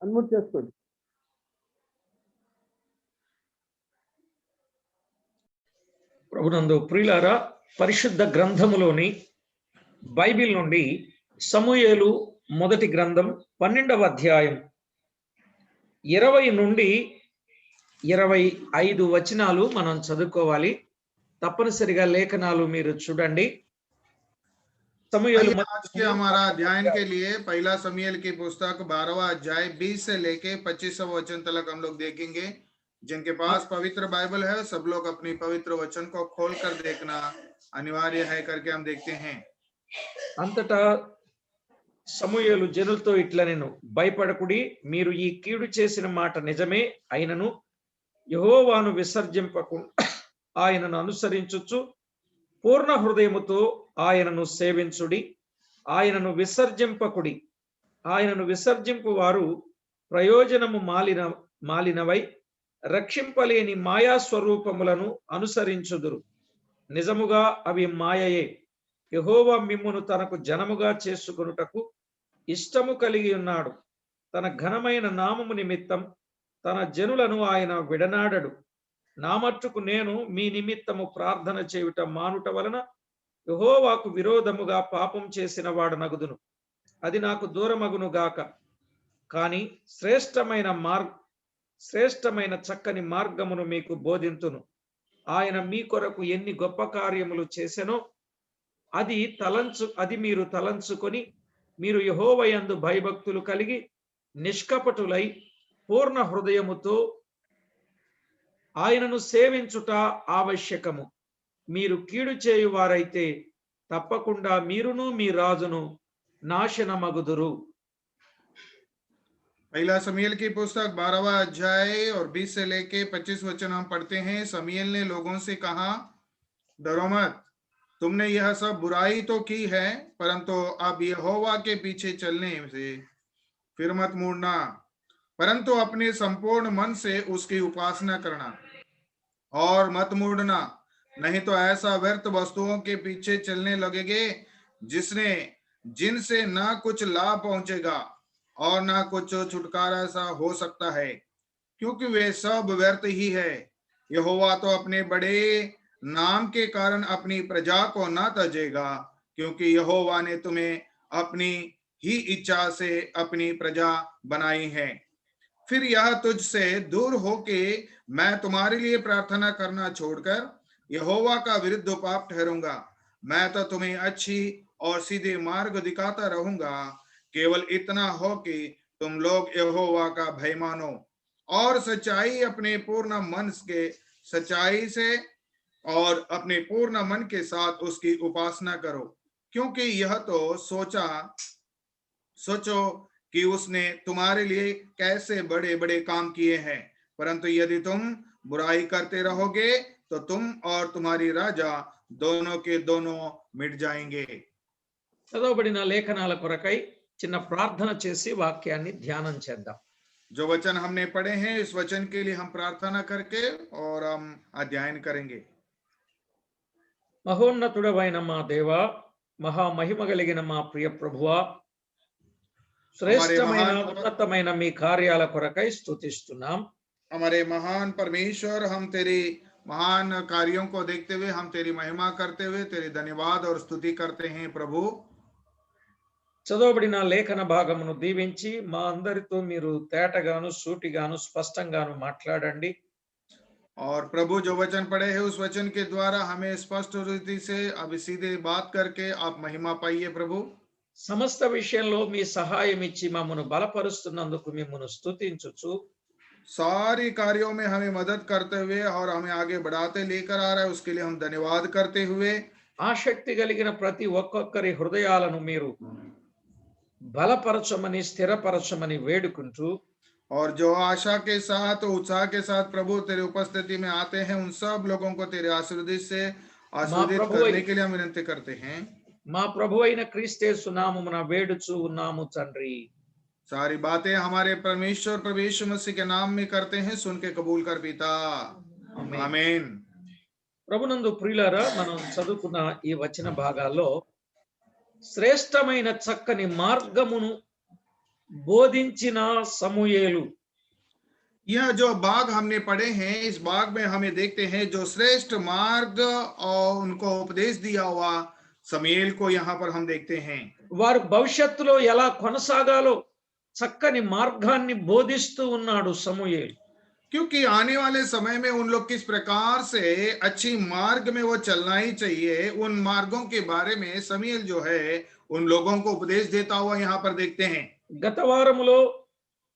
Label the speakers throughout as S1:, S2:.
S1: Unmute చేసుకోండి.
S2: ప్రభునందు ప్రియులారా, పరిశుద్ధ గ్రంథములోని బైబిల్ నుండి సమూయేలు మొదటి గ్రంథం 12వ అధ్యాయం 20 నుండి 25 వచనాలు మనం చదువుకోవాలి. తప్పనిసరిగా లేఖనాలు మీరు చూడండి.
S3: समूएल आज के हमारा अध्ययन के लिए पहला समूएल की पुस्तक 12वां अध्याय 20 से लेके 25वां वचन तक हम लोग देखेंगे। जिनके पास पवित्र बाइबल है सब लोग अपनी पवित्र वचन को खोलकर देखना अनिवार्य है करके हम देखते हैं।
S2: అంతటా సమూయేలు జనులతో ఇట్లా నేను భయపడకుడి, మీరు ఈ కీడు చేసిన మాట నిజమే అయినను యెహోవాను విసర్జింపకుండా ఆయనను అనుసరించుచు పూర్ణ హృదయముతో ఆయనను సేవించుడి. ఆయనను విసర్జింపకుడి. ఆయనను విసర్జింపు వారు ప్రయోజనము మాలినవై రక్షింపలేని మాయా స్వరూపములను అనుసరించుదురు. నిజముగా అవి మాయయే. యెహోవా మిమ్మును తనకు జనముగా చేసుకొనుటకు ఇష్టము కలిగి ఉన్నాడు. తన ఘనమైన నామము నిమిత్తం తన జనులను ఆయన విడనాడడు. నా మట్టుకు నేను మీ నిమిత్తము ప్రార్థన చేయుట మానుట వలన యెహోవాకు విరోధముగా పాపం చేసిన వాడు నగుదును. అది నాకు దూరమగును గాక. కానీ శ్రేష్టమైన చక్కని మార్గమును మీకు బోధింతును. ఆయన మీ కొరకు ఎన్ని గొప్ప కార్యములు చేసెనో అది మీరు తలంచుకొని మీరు యెహోవాయందు భయభక్తులు కలిగి నిష్కపటులై పూర్ణ హృదయముతో ఆయనను సేవించుట ఆవశ్యకము. మీరు కీడు చేయువారైతే తప్పకుండా మీరును మీ రాజును నాశనమగుదురు.
S3: पहला समूएल की पुस्तक 12वां अध्याय और 20 से लेके 25 वचन हम पढ़ते हैं। समूएल ने लोगों से कहा, डरो मत, तुमने यह सब बुराई तो की है, परंतु अब यहोवा के पीछे चलने से फिर मत मुड़ना, परंतु अपने संपूर्ण मन से उसकी उपासना करना और मत मुड़ना, नहीं तो ऐसा व्यर्थ वस्तुओं के पीछे चलने लगेगे जिनसे ना कुछ लाभ पहुंचेगा और ना कुछ छुटकारा सा हो सकता है, क्योंकि वे सब व्यर्थ ही है। यहोवा तो अपने बड़े नाम के कारण अपनी प्रजा को ना तजेगा, क्योंकि यहोवा ने तुम्हें अपनी ही इच्छा से अपनी प्रजा बनाई है। फिर यह तुझसे दूर होके मैं तुम्हारे लिए प्रार्थना करना छोड़कर यहोवा का विरुद्ध पाप ठहरूंगा। मैं तो तुम्हें अच्छी और सीधे मार्ग दिखाता रहूंगा। केवल इतना हो कि तुम लोग यहोवा का भय मानो और सच्चाई अपने पूर्ण मन के साथ उसकी उपासना करो, क्योंकि यह तो सोचो कि उसने तुम्हारे लिए कैसे बड़े बड़े काम किए हैं। परंतु यदि तुम बुराई करते रहोगे तो तुम और तुम्हारी राजा दोनों के दोनों मिट जाएंगे।
S2: చదవబడిన లేఖనాల కొరకై చిన్న ప్రార్థన చేసి వాక్యాన్ని ధ్యానం చేద్దాం.
S3: जो वचन हमने पढ़े हैं इस वचन के लिए हम प्रार्थना करके और हम अध्ययन करेंगे।
S2: మహోన్నతుడవైన మా దేవా, మహామహిమ కలిగిన మా ప్రియ ప్రభువా, శ్రేష్టమైన ఉన్నతమైన మీ కార్యాల కొరకై స్తుతిస్తున్నాం.
S3: हमारे महान परमेश्वर, हम तेरी महान कार्यों को देखते हुए हम तेरी महिमा करते हुए तेरी धन्यवाद और स्तुति करते हैं। प्रभु,
S2: చదవబడిన లేఖన భాగమును దీవించి మా అందరితో మీరు తేటగాను సూటిగాను స్పష్టంగాను మాట్లాడండి.
S3: और प्रभु जो वचन पढ़े हैं उस वचन के द्वारा हमें स्पष्ट रीति से अब सीधे बात करके आप महिमा पाइए। प्रभु,
S2: సమస్త విషయంలో మీ సహాయం ఇచ్చి మమ్మను బలపరుస్తున్నందుకు మిమ్మును స్తుతించుచు
S3: सारी कार्यों में हमें मदद करते हुए और हमें आगे बढ़ाते लेकर आ रहा है उसके लिए हम धन्यवाद करते हुए
S2: ఆసక్తి కలిగిన ప్రతి ఒక్కొక్కరి హృదయాలను మీరు బలపరచమని స్థిరపరచమని వేడుకుంటూ
S3: और जो आशा के साथ उत्साह के साथ प्रभु तेरे उपस्थिति में आते हैं उन सब लोगों को तेरे आशीर्वाद से आशीर्वादित करने के लिए हम विनती करते हैं।
S2: మా ప్రభు అయిన క్రీస్తు నామమున వేడుచు ఉన్నాము తండ్రి.
S3: सारी बातें हमारे परमेश्वर प्रभु यीशु मसीह के नाम में करते हैं, सुन के कबूल कर पिता, आमीन।
S2: ప్రభునందు ప్రియులారా, మనం చదువుకున్న ఈ వచన భాగాల్లో శ్రేష్టమైన చక్కని మార్గమును బోధించిన సమూయేలు.
S3: यह जो बाग हमने पढ़े हैं, इस बाग में हमें देखते हैं जो श्रेष्ठ मार्ग और उनको उपदेश दिया हुआ समूएल को यहाँ पर हम देखते हैं।
S2: వారు భవిష్యత్తులో ఎలా కొనసాగాలో చక్కని మార్గాన్ని బోధిస్తూ ఉన్నాడు సమూయేలు.
S3: क्योंकि आने वाले समय में उन लोग किस प्रकार से अच्छी मार्ग में वो चलना ही चाहिए, उन मार्गों के बारे में समूएल जो है उन लोगों को उपदेश देता हुआ यहाँ पर देखते हैं।
S2: గత వారములో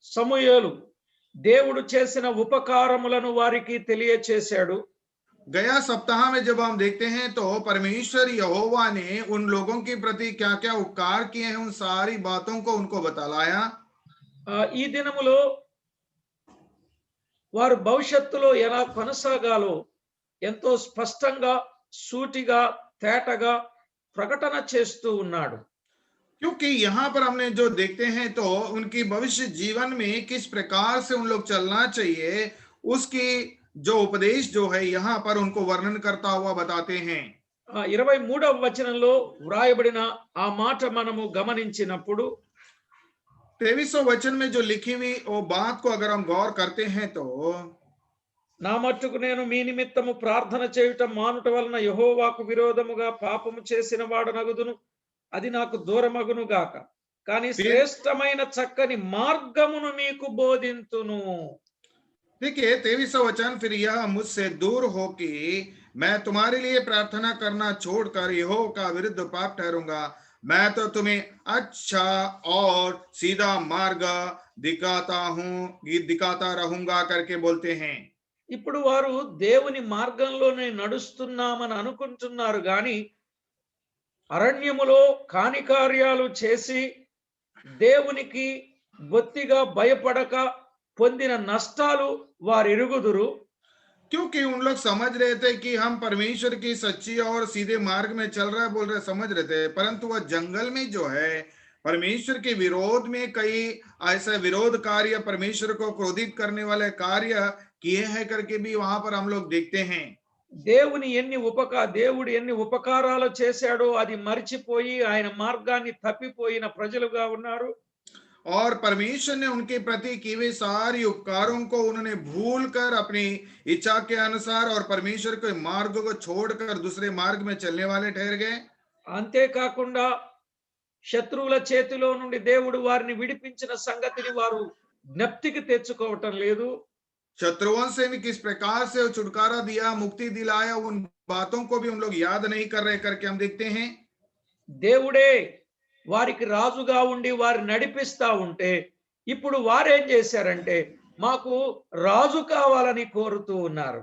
S2: సమూయేలు దేవుడు చేసిన ఉపకారములను వారికి తెలియచేశాడు.
S3: गया सप्ताह में जब हम देखते हैं तो परमेश्वर यहोवा ने उन लोगों के प्रति क्या क्या उपकार किए हैं, उन सारी बातों को उनको बतलाया।
S2: ఈ దినములో వారు భవిష్యత్తులో ఎలా కొనసాగాలో ఎంతో స్పష్టంగా, సూటిగా, తేటగా ప్రకటన చేస్తూ ఉన్నాడు.
S3: क्योंकि यहाँ पर हमने जो देखते हैं तो उनकी भविष्य जीवन में किस प्रकार से उन लोग चलना चाहिए, उसकी जो उपदेश जो है यहाँ पर उनको वर्णन करता हुआ बताते हैं।
S2: 23వ వచనంలో వ్రాయబడిన ఆ మాట మనము గమనించినప్పుడు
S3: 23वें वचन में जो लिखी हुई वो बात को अगर हम गौर करते हैं तो,
S2: నా మట్టుకు నేను మీ నిమిత్తము ప్రార్థన చేయుట మానుట వలన యెహోవాకు విరోధముగా పాపము చేసిన వాడనగుదును, అది నాకు దూరమగును గాక. కానీ శ్రేష్టమైన చక్కని మార్గమును మీకు బోధింతును.
S3: देखिए 23वां वचन, फिर यह मुझसे दूर हो कि मैं तुम्हारे लिए प्रार्थना करना छोड़कर यहोवा का विरुद्ध पाप ठहरूंगा, मैं तो तुम्हें अच्छा और सीधा मार्ग दिखाता रहूंगा करके बोलते हैं।
S2: ఇప్పుడు వారు దేవుని మార్గంలోనే నడుస్తున్నామని అనుకుంటున్నారు గాని అరణ్యములో కాని కార్యాలు చేసి దేవునికి బొత్తిగా భయపడక పొందిన నష్టాలు వారు ఎరుగుదురు.
S3: क्योंकि उन लोग समझ रहे थे कि हम परमेश्वर की सच्ची और सीधे मार्ग में चल रहे बोल रहे समझ रहे थे, परंतु वह जंगल में जो है परमेश्वर के विरोध में कई ऐसे विरोध कार्य, परमेश्वर को क्रोधित करने वाले कार्य किए हैं करके भी वहां पर हम लोग देखते हैं।
S2: దేవుడు ఎన్ని ఉపకారాలు చేశాడో అది మరిచిపోయి ఆయన మార్గాన్ని తప్పిపోయిన ప్రజలుగా ఉన్నారు.
S3: और परमेश्वर ने उनके प्रति किए हुए सारी उपकारों को उन्होंने भूल कर अपनी इच्छा के अनुसार और परमेश्वर के मार्ग को छोड़कर दूसरे मार्ग में चलने वाले ठहर गए।
S2: అంతేకాకుండా శత్రువుల చేతిలో నుండి దేవుడు వారిని విడిపించిన సంగతిని వారు జ్ఞప్తికి తెచ్చుకోవటం లేదు.
S3: शत्रुओं से भी किस प्रकार से छुटकारा दिया, मुक्ति दिलाया, उन बातों को भी हम लोग याद नहीं कर रहे करके हम देखते हैं।
S2: దేవుడే వారికి రాజుగా ఉండి వారి నడిపిస్తా ఉంటే ఇప్పుడు వారేం చేశారంటే మాకు రాజు కావాలని కోరుతూ ఉన్నారు.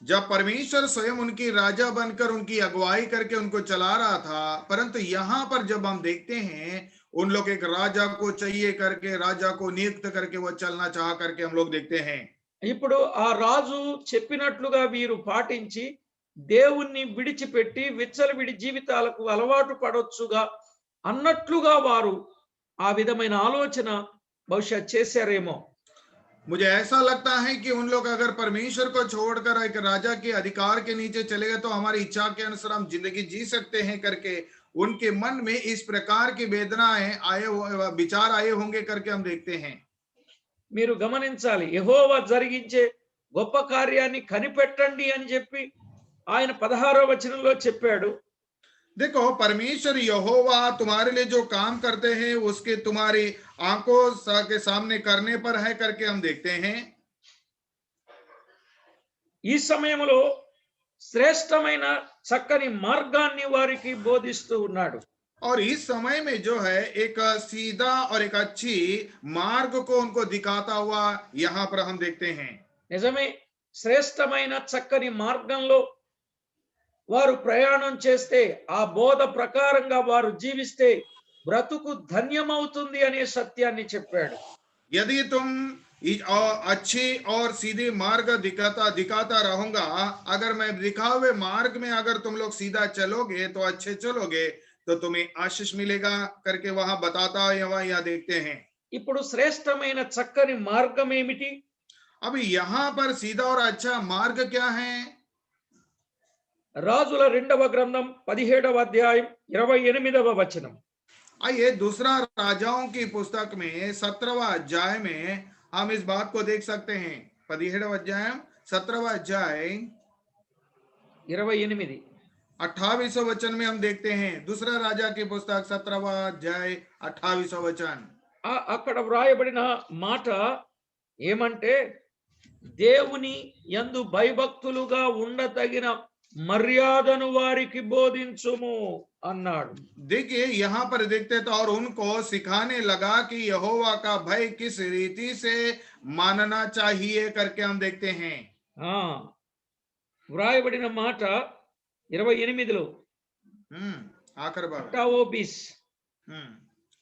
S3: जब परमेश्वर स्वयं उनकी राजा बनकर उनकी अगुवाई करके उनको चला रहा था, परंतु यहाँ पर जब हम देखते हैं उन लोग एक राजा को चाहिए करके, राजा को नियुक्त करके वो चलना चाह करके हम लोग देखते हैं।
S2: ఇప్పుడు ఆ రాజు చెప్పినట్లుగా వీరు పాటించి దేవుణ్ణి విడిచిపెట్టి విచ్చలవిడి జీవితాలకు అలవాటు పడొచ్చుగా అన్నట్లుగా వారు ఆ విధమైన ఆలోచన బహుశా చేశారేమో.
S3: मुझे ऐसा लगता है कि उन लोग अगर परमेश्वर को छोड़कर एक राजा के अधिकार के नीचे चले गए तो हमारी इच्छा के अनुसार हम जिंदगी जी सकते हैं करके उनके मन में इस प्रकार की वेदनाएं विचार आए होंगे करके हम देखते हैं।
S2: మీరు గమనించాలి, యెహోవా జరిగించే గొప్ప కార్యాన్ని కనిపెట్టండి అని చెప్పి ఆయన 16వ వచనంలో చెప్పాడు.
S3: देखो परमेश्वर यहोवा तुम्हारे लिए जो काम करते हैं उसके तुम्हारी आंखों के सामने करने पर है करके हम देखते हैं।
S2: ఈ సమయంలో శ్రేష్టమైన చక్కని మార్గాన్ని వారికి బోధిస్తూ ఉన్నాడు.
S3: और इस समय में जो है एक सीधा और एक अच्छी मार्ग को उनको दिखाता हुआ यहाँ पर हम देखते हैं।
S2: నిజమే, శ్రేష్టమైన చక్కని మార్గంలో వారు ప్రయాణం చేస్తే ఆ బోధ ప్రకారంగా వారు జీవిస్తే బ్రతుకు ధన్యమవుతుంది అనే సత్యాన్ని చెప్పాడు.
S3: यदि तुम अच्छी और सीधे मार्ग दिखाता रहूंगा, अगर मैं दिखाए हुए मार्ग में अगर तुम लोग सीधा चलोगे तो अच्छे चलोगे तो तुम्हें आशीष मिलेगा करके वहां बताता यहाँ देखते हैं।
S2: ఇప్పుడు శ్రేష్టమైన చక్కని మార్గం ఏమిటి?
S3: अभी यहाँ पर सीधा और अच्छा मार्ग क्या है?
S2: రాజుల 2వ గ్రంథం 17వ అధ్యాయం 28వ వచనం.
S3: आइए दूसरा राजाओं की पुस्तक में 17वां अध्याय में हम इस बात को देख सकते हैं। 17వ అధ్యాయం 17वां अध्याय
S2: 28
S3: 28वां वचन में हम देखते हैं। दूसरा राजा की पुस्तक 17वां अध्याय 28वां वचन।
S2: అక్కడ వ్రాయబడిన మాట ఏమంటే దేవుని యందు భయభక్తులుగా ఉండతగిన మర్యాదను వారికి బోధించుము అన్నాడు.
S3: देखिए यहाँ पर देखते तो और उनको सिखाने लगा कि यहोवा का भय किस रीति से मानना चाहिए करके हम देखते हैं।
S2: ఆ వ్రాయబడిన మాట 28లో
S3: आखिर बार
S2: అట్టావోబిస్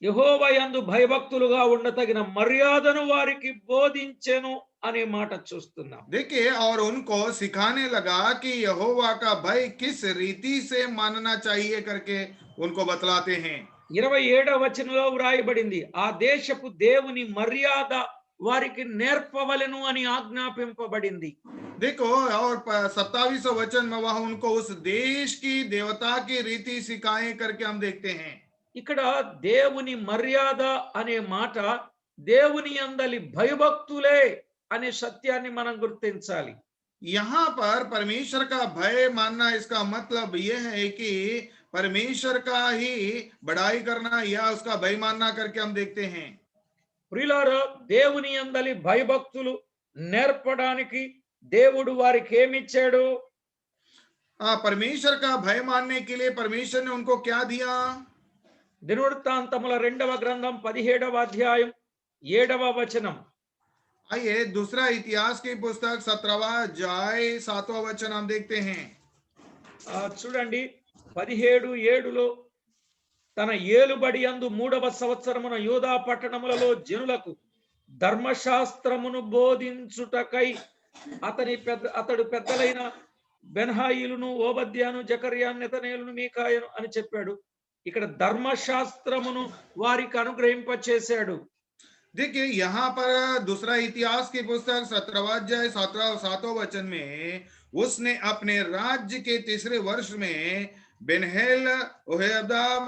S2: యెహోవా యందు భయభక్తులుగా ఉండతగిన మర్యాదను వారికి బోధించెను అనే మాట చూస్తున్నాం.
S3: देखिए और उनको सिखाने लगा कि यहोवा का भय किस रीति से मानना चाहिए करके उनको बतलाते हैं।
S2: 27వ వచనంలో వ్రాయబడింది ఆ దేశపు దేవుని మర్యాద వారికి నేర్పవలెను అని ఆజ్ఞాపింపబడింది.
S3: देखो और 27वां वचन में वह उनको उस देश की देवता की रीति सिखाएं करके हम देखते हैं।
S2: ఇక్కడ దేవుని మర్యాద అనే మాట దేవుని యందలి భయభక్తులే అనే సత్యాన్ని మనం గుర్తించాలి.
S3: यहाँ पर परमेश्वर का भय मानना इसका मतलब यह है कि परमेश्वर का ही बड़ाई करना या उसका भय मानना करके हम देखते हैं।
S2: ప్రియులారా దేవుని యందలి భయభక్తులు నేర్పడానికి దేవుడు వారికి ఏమిచ్చాడు?
S3: परमेश्वर का भय मानने के लिए परमेश्वर ने उनको क्या दिया?
S2: దినవృత్తాంతముల 2వ గ్రంథం 17వ అధ్యాయం 7వ వచనం.
S3: आइए दूसरा इतिहास की पुस्तक 17वां अध्याय 7वां वचन हम देखते हैं।
S2: చూడండి 17:7లో తన ఏలుబడి యందు 3వ సంవత్సరమున యూదా పట్టణములలో జనులకు ధర్మశాస్త్రమును బోధించుటకై అతడు పెద్దలైన బెన్హాయిలును ఓబద్యాను జకర్యాను నెతనేలును మీకాయను అని చెప్పాడు. ఇక్కడ ధర్మశాస్త్రమును వారికి అనుగ్రహింపచేశాడు.
S3: देखिए यहाँ पर दूसरा इतिहास की पुस्तक 17वां अध्याय 7वां वचन में उसने अपने राज्य के तीसरे वर्ष में बेनहेल ओहेदाब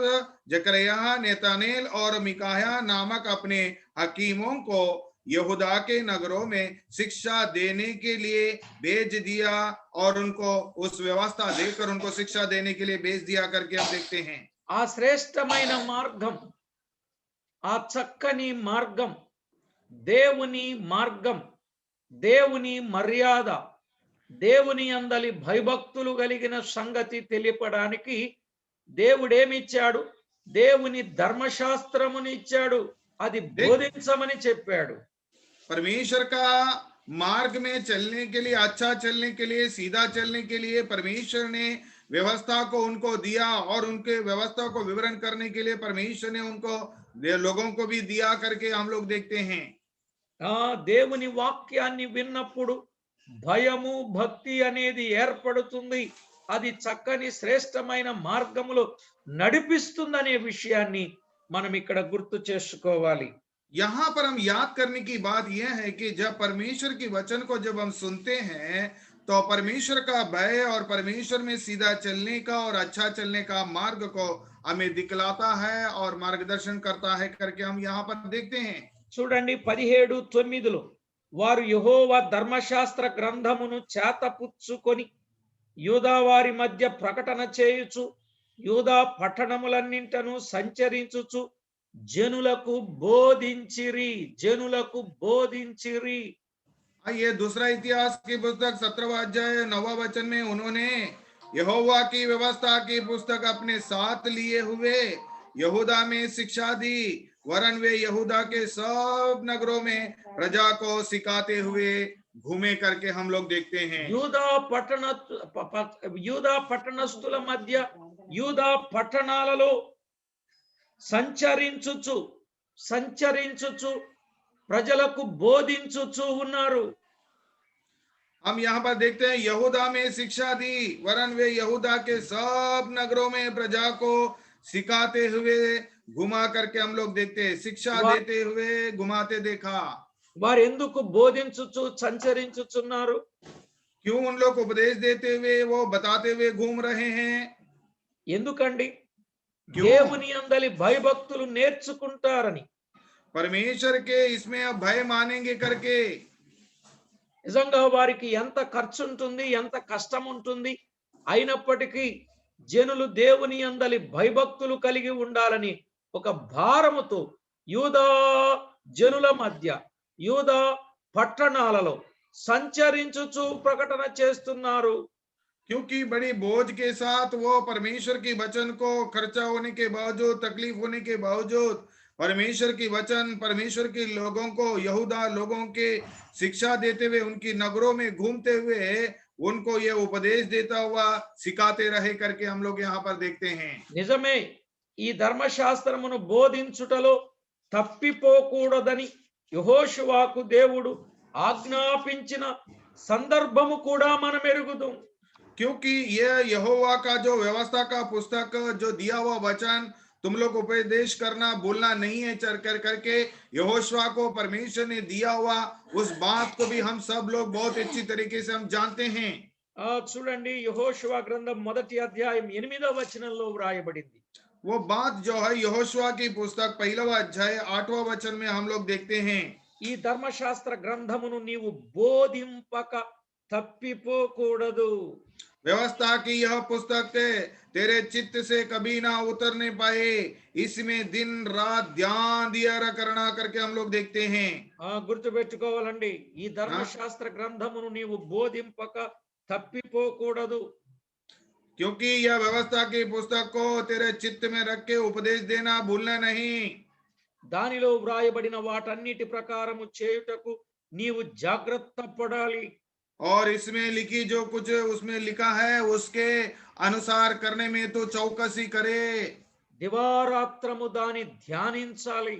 S3: जकरिया नेतानेल और मिकाया नामक अपने हकीमों को यहूदा के नगरों में शिक्षा देने के लिए भेज दिया और उनको उस व्यवस्था देकर उनको शिक्षा देने के लिए भेज दिया करके हम देखते हैं।
S2: ఆ శ్రేష్టమైన మార్గం, ఆ చక్కని మార్గం, దేవుని మార్గం, దేవుని మర్యాద, దేవుని అందలి భయభక్తులు కలిగిన సంగతి తెలియపడానికి దేవుడేమిచ్చాడు? దేవుని ధర్మశాస్త్రమునిచ్చాడు, అది బోధించమని చెప్పాడు.
S3: परमेश्वर का मार्ग में चलने के लिए, अच्छा चलने के लिए, सीधा चलने के लिए परमेश्वर ने व्यवस्था को उनको दिया और उनके व्यवस्था को विवरण करने के लिए परमेश्वर ने उनको लोगों को भी दिया करके हम लोग देखते हैं।
S2: దేవుని వాక్యాన్ని విన్నప్పుడు భయము భక్తి అనేది ఏర్పడుతుంది. అది చక్కని శ్రేష్టమైన మార్గములో నడిపిస్తుందనే విషయాన్ని మనం ఇక్కడ గుర్తు చేసుకోవాలి.
S3: यहाँ पर हम याद करने की बात यह है कि जब परमेश्वर की वचन को जब हम सुनते हैं तो परमेश्वर का भय और परमेश्वर में सीधा चलने का और अच्छा चलने का मार्ग को हमें दिखलाता है और मार्गदर्शन करता है करके हम यहाँ पर देखते हैं।
S2: చూడండి 17:9లో వారు యెహోవా ధర్మశాస్త్ర గ్రంథమును చేతపుచ్చుకొని యూదా వారి మధ్య ప్రకటన చేయుచు యూదా పట్టణములన్నింటను సంచరించుచు జనులకు బోధించిరి.
S3: ये दूसरा इतिहास की पुस्तक 17वां अध्याय 9वां वचन में उन्होंने यहोवा की व्यवस्था की पुस्तक अपने साथ लिए हुए यहूदा में शिक्षा दी, वरन वे यहूदा के सब नगरों में प्रजा को सिखाते हुए घूमे करके हम लोग देखते हैं।
S2: యూదా పట్టణస్థుల మధ్య యూదా పట్టణాలలో సంచరించుచు ప్రజలకు బోధించుచు ఉన్నారు.
S3: हम यहाँ पर देखते हैं यहूदा में शिक्षा दी, वरन वे यहूदा के सब नगरों में प्रजा को सिखाते हुए घुमा करके हम लोग देखते हैं, शिक्षा देते हुए घुमाते देखा।
S2: వారు ఎందుకు బోధించుచు సంచరించుచున్నారు?
S3: क्यों उन लोग उपदेश देते हुए वो बताते हुए घूम रहे हैं?
S2: ఎందుకండి?
S3: क्यों?
S2: దేవుని యందలి భయభక్తులు నేర్చుకుంటారని.
S3: परमेश्वर के इसमें अब भय मानेंगे करके।
S2: నిజంగా వారికి ఎంత ఖర్చు ఉంటుంది, ఎంత కష్టం ఉంటుంది, అయినప్పటికీ జనులు దేవుని యందలి భయభక్తులు కలిగి ఉండాలని ఒక భారముతో యూదా జనుల మధ్య, యూదా పట్టణాలలో సంచరించుచు ప్రకటన చేస్తున్నారు.
S3: क्योंकि बड़ी बोझ के साथ वो परमेश्वर की वचन को खर्चा होने के बावजूद, तकलीफ होने के बावजूद परमेश्वर की वचन, परमेश्वर के लोगों को, यहूदा लोगों के शिक्षा देते हुए, उनकी नगरों में घूमते हुए उनको ये उपदेश देता हुआ सिखाते रहे करके हम लोग यहाँ पर देखते हैं।
S2: నిజమే, ఈ ధర్మశాస్త్రమును బోధించుటలో తప్పిపోకూడదని యెహోషువకు దేవుడు ఆజ్ఞాపించిన సందర్భము కూడా మనం ఎరుగుదాం.
S3: क्योंकि यह यहोवा का जो व्यवस्था का पुस्तक, जो दिया हुआ वचन, तुम लोग उपदेश करना भूलना नहीं है चर कर करके यहोशुआ को परमेश्वर ने दिया हुआ उस बात को भी हम सब लोग बहुत अच्छी तरीके से हम जानते हैं।
S2: చూడండి, యెహోషువ గ్రంథం 1వ అధ్యాయం 8వ వచనంలో వ్రాయబడింది.
S3: वो बात जो है यहोशुआ की पुस्तक 1वां अध्याय 8वां वचन में हम लोग देखते हैं।
S2: ఈ ధర్మశాస్త్ర గ్రంథమును నీవు బోధింపక తప్పిపోకూడదు.
S3: व्यवस्था की यह पुस्तक तेरे चित्त से कभी ना उतरने पाए, इसमें दिन रात ध्यान दिया करना करके हम लोग देखते हैं।
S2: గుర్తుపెట్టుకోవాలండి, ఈ ధర్మశాస్త్ర గ్రంథమును నీవు బోధింపక తప్పిపోకూడదు.
S3: क्योंकि यह व्यवस्था की पुस्तक को तेरे चित्त में रख के उपदेश देना भूलना नहीं।
S2: దానిలో వ్రాయబడిన వాటన్నిటి ప్రకారము చేయుటకు నీవు జాగ్రత్త పడాలి.
S3: और इसमें लिखी जो कुछ उसमें लिखा है उसके अनुसार करने में तो चौकसी करे।
S2: దివారాత్రము దాని ధ్యానించాలి.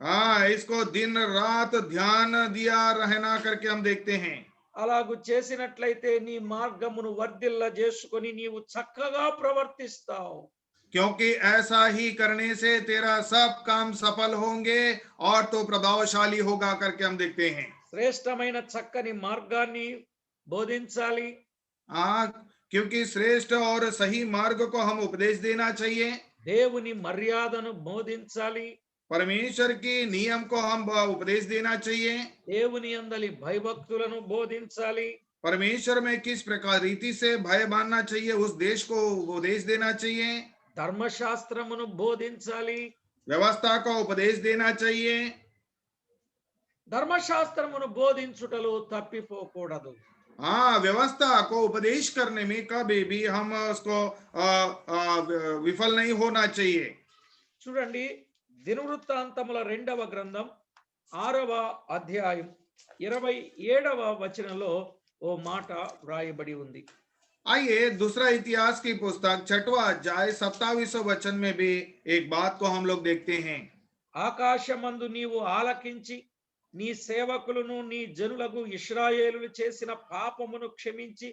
S3: हाँ, इसको दिन रात ध्यान दिया रहना करके हम देखते हैं।
S2: అలాగు చేసినట్లయితే నీ మార్గమును వర్ధిల్ల చేసుకొని నీవు చక్కగా ప్రవర్తిస్తావు.
S3: क्योंकि ऐसा ही करने से तेरा सब काम सफल होंगे और तो प्रभावशाली होगा करके हम देखते हैं।
S2: శ్రేష్టమైన చక్కని మార్గాన్ని బోధించాలి.
S3: हाँ, क्योंकि श्रेष्ठ और सही मार्ग को हम उपदेश देना चाहिए।
S2: దేవుని మర్యాదను బోధించాలి.
S3: परमेश्वर की नियम को हम उपदेश देना चाहिए।
S2: దేవుని యందలి భయభక్తులను బోధించాలి.
S3: परमेश्वर में किस प्रकार रीति से भय मानना चाहिए उस देश को उपदेश देना चाहिए।
S2: ధర్మశాస్త్రమును బోధించాలి.
S3: व्यवस्था का उपदेश देना चाहिए।
S2: ధర్మశాస్త్రమును బోధించుటలో తప్పిపోకూడదు.
S3: हाँ, व्यवस्था को उपदेश करने में कभी भी हम उसको विफल नहीं होना चाहिए।
S2: చూడండి, దినవృత్తాంతముల 2వ గ్రంథం 6వ అధ్యాయం 27వ వచనంలో ఓ మాట వ్రాయబడి ఉంది.
S3: आइए दूसरा इतिहास की पुस्तक 6वां अध्याय 27वें वचन में भी एक बात को हम लोग देखते हैं।
S2: ఆకాశమందు నీవు ఆలకించి నీ సేవకులను నీ జనులకు ఇశ్రాయేలులు చేసిన పాపమును క్షమించి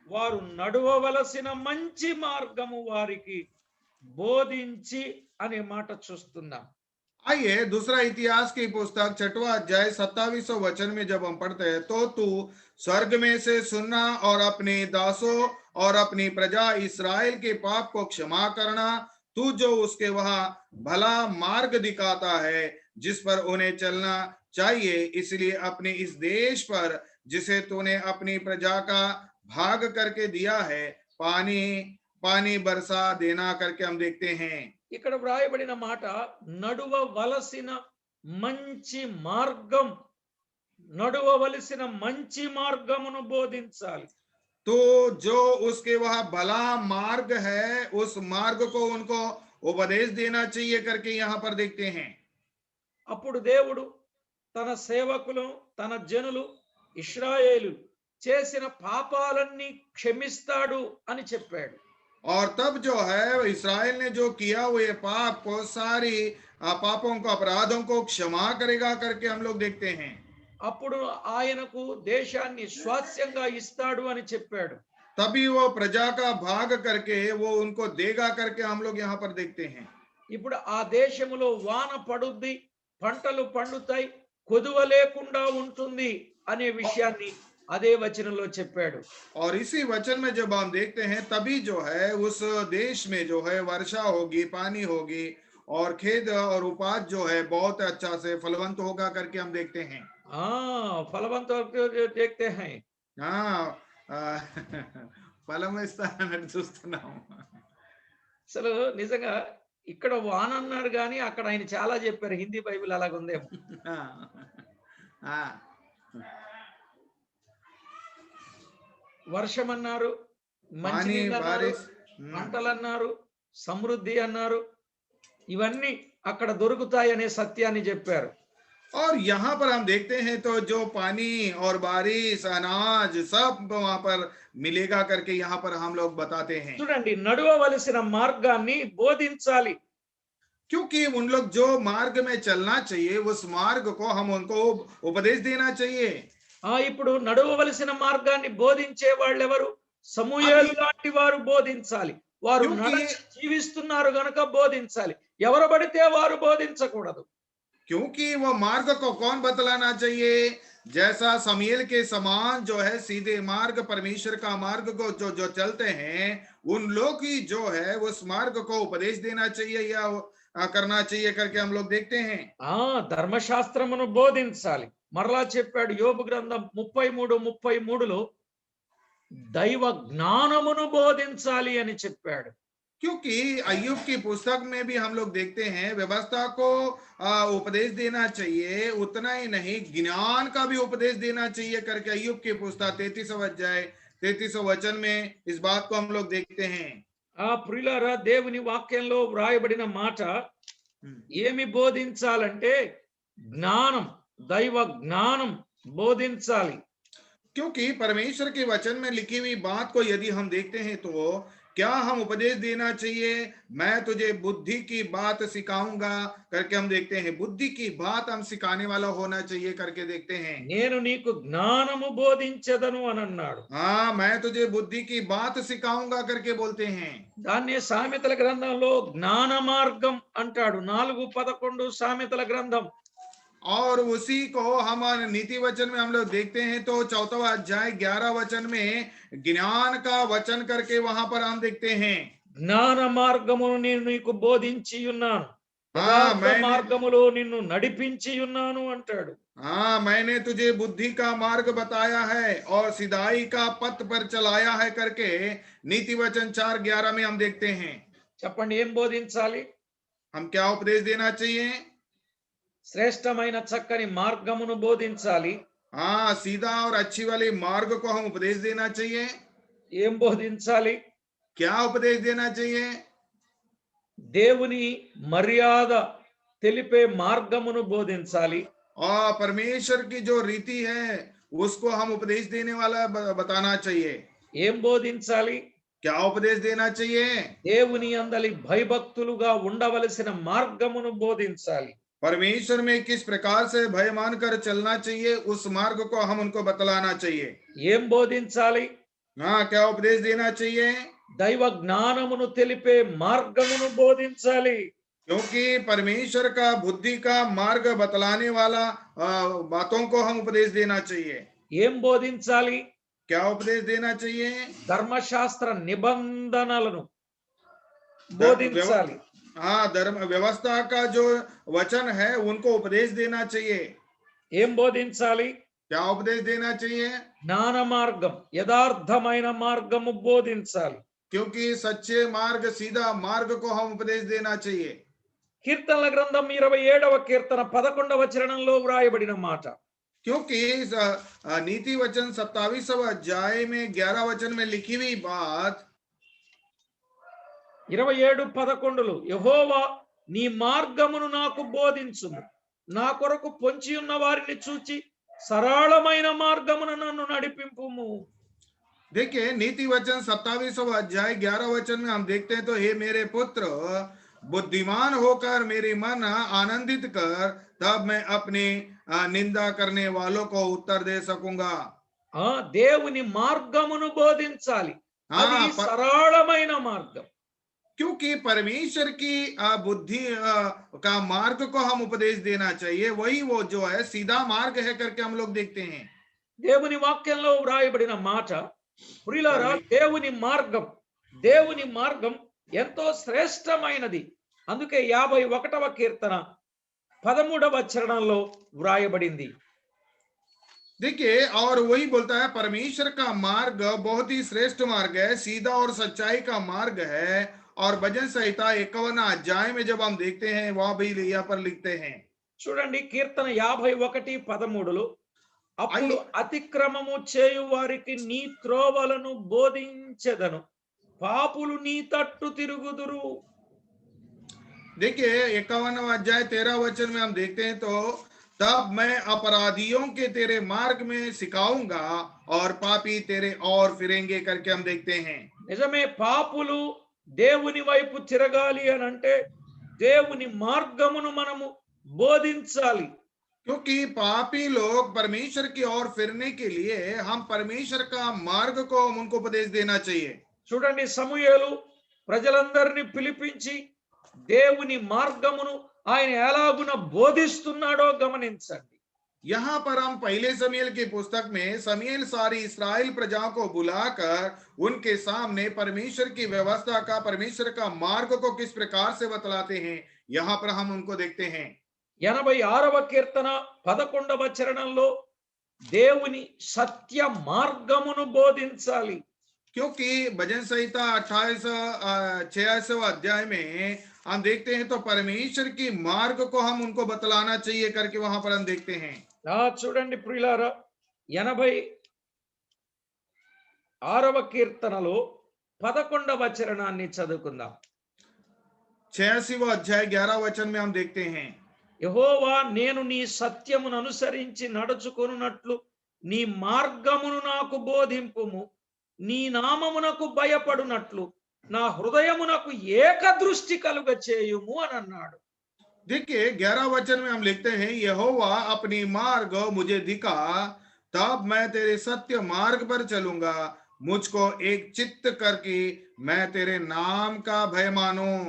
S2: వారు నడువవలసిన మంచి మార్గము వారికి బోధించి అనే మాట చూస్తున్నాం.
S3: आइए दूसरा इतिहास की पुस्तक 6वां अध्याय 27वें वचन में जब हम पढ़ते हैं, तो तू स्वर्ग में से सुनना और अपने दासों और अपनी प्रजा इस्राएल के पाप को क्षमा करना, तू जो उसके वहां भला मार्ग दिखाता है जिस पर उन्हें चलना चाहिए, इसलिए अपने इस देश पर जिसे तूने अपनी प्रजा का भाग करके दिया है पानी पानी बरसा देना करके हम देखते हैं।
S2: ఇక్కడ వ్రాయబడిన మాట నడువవలసిన మంచి మార్గం, నడువవలసిన మంచి మార్గమును బోధించాలి.
S3: तो जो उसके वह भला मार्ग है उस मार्ग को उनको उपदेश देना चाहिए करके यहाँ पर देखते हैं।
S2: అప్పుడు దేవుడు తన సేవకులు, తన జనులు ఇశ్రాయేలు చేసిన పాపాలన్నీ క్షమిస్తాడు అని చెప్పాడు.
S3: और तब जो है इस्राएल ने जो किया वो ये पाप को सारी पापों को अपराधों को क्षमा करेगा करके हम लोग देखते हैं।
S2: అప్పుడు ఆయనకు దేశాన్ని స్వాస్యంగా ఇస్తాడు అని చెప్పాడు.
S3: तभी वो प्रजा का भाग करके वो उनको देगा करके हम लोग यहाँ पर देखते हैं।
S2: ఇప్పుడు ఆ దేశములో వాన పడుద్ది, పంటలు పండుతాయి, కొదువ లేకుండా ఉంటుంది అనే విషయాన్ని అదే వచనంలో చెప్పాడు.
S3: और इसी वचन में जब हम देखते हैं तभी जो है उस देश में जो है वर्षा होगी, पानी होगी और खेत और उपज जो है बहुत अच्छा से फलवंत होगा करके हम देखते हैं।
S2: ఆ ఫలవంతం देखते हैं.
S3: हाँ ఫలం ఇస్తానని చూస్తున్నాం.
S2: అసలు నిజంగా ఇక్కడ వాన అన్నాడు గాని అక్కడ ఆయన చాలా చెప్పారు. హిందీ బైబిల్ అలాగుందేమో.
S3: ఆ, ఆ,
S2: వర్షం అన్నారు,
S3: పానీ
S2: మంచినీళ్ళు అన్నారు,
S3: బారిష్.
S2: పంటలన్నారు, సమృద్ధి అన్నారు. ఇవన్నీ అక్కడ దొరుకుతాయి అనే సత్యాన్ని చెప్పారు.
S3: और यहाँ पर हम देखते हैं तो जो पानी और बारिश अनाज सब वहां पर मिलेगा करके यहाँ पर हम लोग बताते हैं।
S2: చూడండి, నడువవలసిన మార్గాన్ని బోధించాలి.
S3: क्योंकि उन लोग जो मार्ग में चलना चाहिए उस मार्ग को हम उनको उपदेश देना चाहिए।
S2: ఇప్పుడు నడువవలసిన మార్గాన్ని బోధించే వాళ్ళెవరు? సమూయేలు లాంటి వారు బోధించాలి. వారు
S3: क्योंकि
S2: నడచి జీవిస్తున్నారు గనుక బోధించాలి. ఎవరు పడితే వారు బోధించకూడదు.
S3: क्योंकि वो मार्ग को कौन बतलाना चाहिए? जैसा समूएल के समान जो है सीधे मार्ग परमेश्वर का मार्ग को जो जो चलते हैं उन लोग ही जो है उस मार्ग को उपदेश देना चाहिए या करना चाहिए करके हम लोग देखते हैं।
S2: ధర్మశాస్త్రమును బోధించాలి. మరలా చెప్పాడు యోబు గ్రంథం 33:33లో దైవ జ్ఞానమును బోధించాలి అని చెప్పాడు.
S3: क्योंकि अय्यूब की पुस्तक में भी हम लोग देखते हैं व्यवस्था को उपदेश देना चाहिए, उतना ही नहीं ज्ञान का भी उपदेश देना चाहिए करके अय्यूब की पुस्तक 33वां अध्याय 33वां वचन में इस बात को हम लोग देखते हैं।
S2: ప్రియులారా, దేవుని వాక్యంలో వ్రాయబడిన మాట ఏమి బోధించాలంటే జ్ఞానం, దైవ జ్ఞానం బోధించాలి.
S3: क्योंकि परमेश्वर के वचन में लिखी हुई बात को यदि हम देखते हैं तो क्या हम उपदेश देना चाहिए? मैं तुझे बुद्धि की बात सिखाऊंगा करके हम देखते हैं। बुद्धि की बात हम सिखाने वाला होना चाहिए करके देखते हैं।
S2: నేను నీకు జ్ఞానము బోధించెదను అని అన్నాడు.
S3: हाँ, मैं तुझे बुद्धि की बात सिखाऊंगा करके बोलते हैं।
S2: దాన్నే సామెతల గ్రంథంలో జ్ఞాన మార్గం అంటాడు. 4:11 సామెతల గ్రంథం.
S3: और उसी को हम नीति वचन में हम लोग देखते हैं तो 4वां अध्याय 11 वचन में ज्ञान का वचन करके वहां पर हम देखते हैं।
S2: జ్ఞాన మార్గమును నేను నీకు బోధించి ఉన్నాను,
S3: हाँ,
S2: యథార్థ మార్గములో నిన్ను నడిపించి ఉన్నాను అంటాడు.
S3: हाँ, मैंने तुझे बुद्धि का मार्ग बताया है और सिधाई का पथ पर चलाया है करके नीति वचन 4:11 में हम देखते हैं।
S2: చెప్పండి, ఏం బోధించాలి?
S3: हम क्या उपदेश देना चाहिए?
S2: శ్రేష్టమైన చక్కని మార్గమును బోధించాలి.
S3: हाँ, सीधा और अच्छी वाली मार्ग को हम उपदेश देना चाहिए।
S2: ఏం బోధించాలి?
S3: क्या उपदेश देना चाहिए?
S2: దేవుని మర్యాద తెలిపే మార్గమును బోధించాలి.
S3: और परमेश्वर की जो रीति है उसको हम उपदेश देने वाला बताना चाहिए।
S2: ఏం బోధించాలి?
S3: क्या उपदेश देना चाहिए?
S2: దేవుని అందలి భయభక్తులుగా ఉండవలసిన మార్గమును బోధించాలి.
S3: परमेश्वर में किस प्रकार से भय मानकर चलना चाहिए उस मार्ग को हम उनको बतलाना चाहिए।
S2: ఏం బోధించాలి?
S3: हाँ, क्या उपदेश देना चाहिए?
S2: దైవ జ్ఞానమును తెలిపే మార్గమును బోధించాలి.
S3: क्योंकि परमेश्वर का बुद्धि का मार्ग बतलाने वाला बातों को हम उपदेश देना चाहिए।
S2: ఏం బోధించాలి?
S3: क्या उपदेश देना चाहिए?
S2: ధర్మశాస్త్ర నిబంధనలను బోధించాలి.
S3: हाँ, धर्म व्यवस्था का जो वचन है उनको उपदेश देना चाहिए।
S2: ఏం బోధించాలి?
S3: क्या उपदेश देना चाहिए?
S2: జ్ఞాన మార్గం, యథార్థమైన మార్గము బోధించాలి.
S3: क्योंकि सच्चे मार्ग सीधा मार्ग को हम उपदेश देना चाहिए।
S2: కీర్తనల గ్రంథం 27వ కీర్తన 11వ చరణంలో వ్రాయబడిన మాట.
S3: क्योंकि नीति वचन 27वां अध्याय में 11 वचन में लिखी हुई बात
S2: 27:11 యెహోవా నీ మార్గమును నాకు బోధించుము, నా కొరకు పొంచి ఉన్న వారిని చూచి సరళమైన మార్గమున నన్ను నడిపింపుము.
S3: देखिए, नीति वचन 27वां अध्याय 11 वचन में हम देखते हैं तो हे मेरे पुत्र बुद्धिमान होकर मेरी मन आनंदित कर, तब मैं अपनी निंदा करने वालों को उत्तर दे सकूंगा।
S2: దేవుని మార్గమును బోధించాలి. అది
S3: हाँ,
S2: సరళమైన మార్గం.
S3: क्योंकि परमेश्वर की बुद्धि का मार्ग को हम उपदेश देना चाहिए, वही वो जो है सीधा मार्ग है करके हम लोग देखते हैं।
S2: దేవుని వాక్యంలో వ్రాయబడిన మాట ప్రియులారా,
S3: परमे-
S2: దేవుని మార్గం ఎంతో శ్రేష్టమైనది. అందుకే 51వ కీర్తన 13వ చరణంలో వ్రాయబడింది.
S3: देखिए, और वही बोलता है परमेश्वर का मार्ग बहुत ही श्रेष्ठ मार्ग है, सीधा और सच्चाई का मार्ग है। और भजन संहिता 51 अध्याय में जब हम देखते हैं वह भी यहाँ पर लिखते हैं।
S2: చూడండి, కీర్తన 51:13లో అప్పుడు
S3: आइए,
S2: అతిక్రమము చేయు వారికి నీ త్రోవలను బోధించెదను, పాపులు నీ తట్టు తిరుగుదురు.
S3: देखिए 51 अध्याय 13 वचन में हम देखते हैं तो तब मैं अपराधियों के तेरे मार्ग में सिखाऊंगा और पापी तेरे और फिरेंगे करके हम देखते हैं।
S2: నిజమే, పాపులు దేవుని వైపు తిరగాలి అని అంటే దేవుని మార్గమును మనము బోధించాలి.
S3: क्योंकि पापी लोग परमेश्वर की ओर फिरने के लिए हम परमेश्वर का मार्ग को हम उनको उपदेश देना चाहिए।
S2: చూడండి, సమూయేలు ప్రజలందరినీ పిలిపించి దేవుని మార్గమును ఆయన ఎలాగున బోధిస్తున్నాడో గమనించండి.
S3: यहाँ पर हम पहले समूएल की पुस्तक में समूएल सारी इस्राएल प्रजाओं को बुलाकर उनके सामने परमेश्वर की व्यवस्था का, परमेश्वर का मार्ग को किस प्रकार से बतलाते हैं, यहाँ पर हम उनको देखते हैं।
S2: 86వ కీర్తన 11వ చరణంలో దేవుని సత్య మార్గమును బోధించాలి.
S3: क्योंकि भजन संहिता 86 अध्याय में हम देखते हैं तो परमेश्वर की मार्ग को हम उनको बतलाना चाहिए करके वहां पर हम देखते हैं।
S2: చూడండి ప్రియులారా, 86వ కీర్తనలో 11వ చరణాన్ని చదువుకుందాం.
S3: 86वां अध्याय 11 वचन में हम देखते हैं,
S2: యెహోవా, నేను నీ సత్యమును అనుసరించి నడుచుకొనున్నట్లు నీ మార్గమును నాకు బోధింపుము, నీ నామమునకు భయపడునట్లు నా హృదయమునకు ఏక దృష్టి కలుగ చేయుము అని అన్నాడు.
S3: देखिए 11 वचन में हम लिखते हैं, यहोवा अपनी मार्ग मुझे दिखा, तब मैं तेरे सत्य मार्ग पर चलूंगा, मुझको एक चित्त करके मैं तेरे नाम का भय मानूं।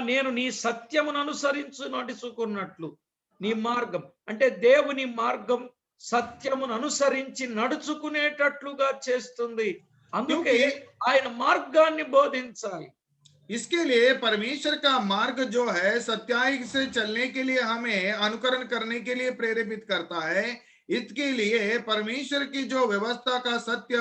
S2: నేను నీ సత్యమును అనుసరించు నడుచుకున్నట్లు, నీ మార్గం అంటే దేవుని మార్గం సత్యమును అనుసరించి నడుచుకునేటట్లుగా చేస్తుంది. అందుకే ఆయన మార్గాన్ని బోధించాలి.
S3: इसके लिए परमेश्वर का मार्ग जो है सत्याई से चलने के लिए हमें अनुकरण करने के लिए प्रेरित करता है। इसके लिए परमेश्वर की जो व्यवस्था का सत्य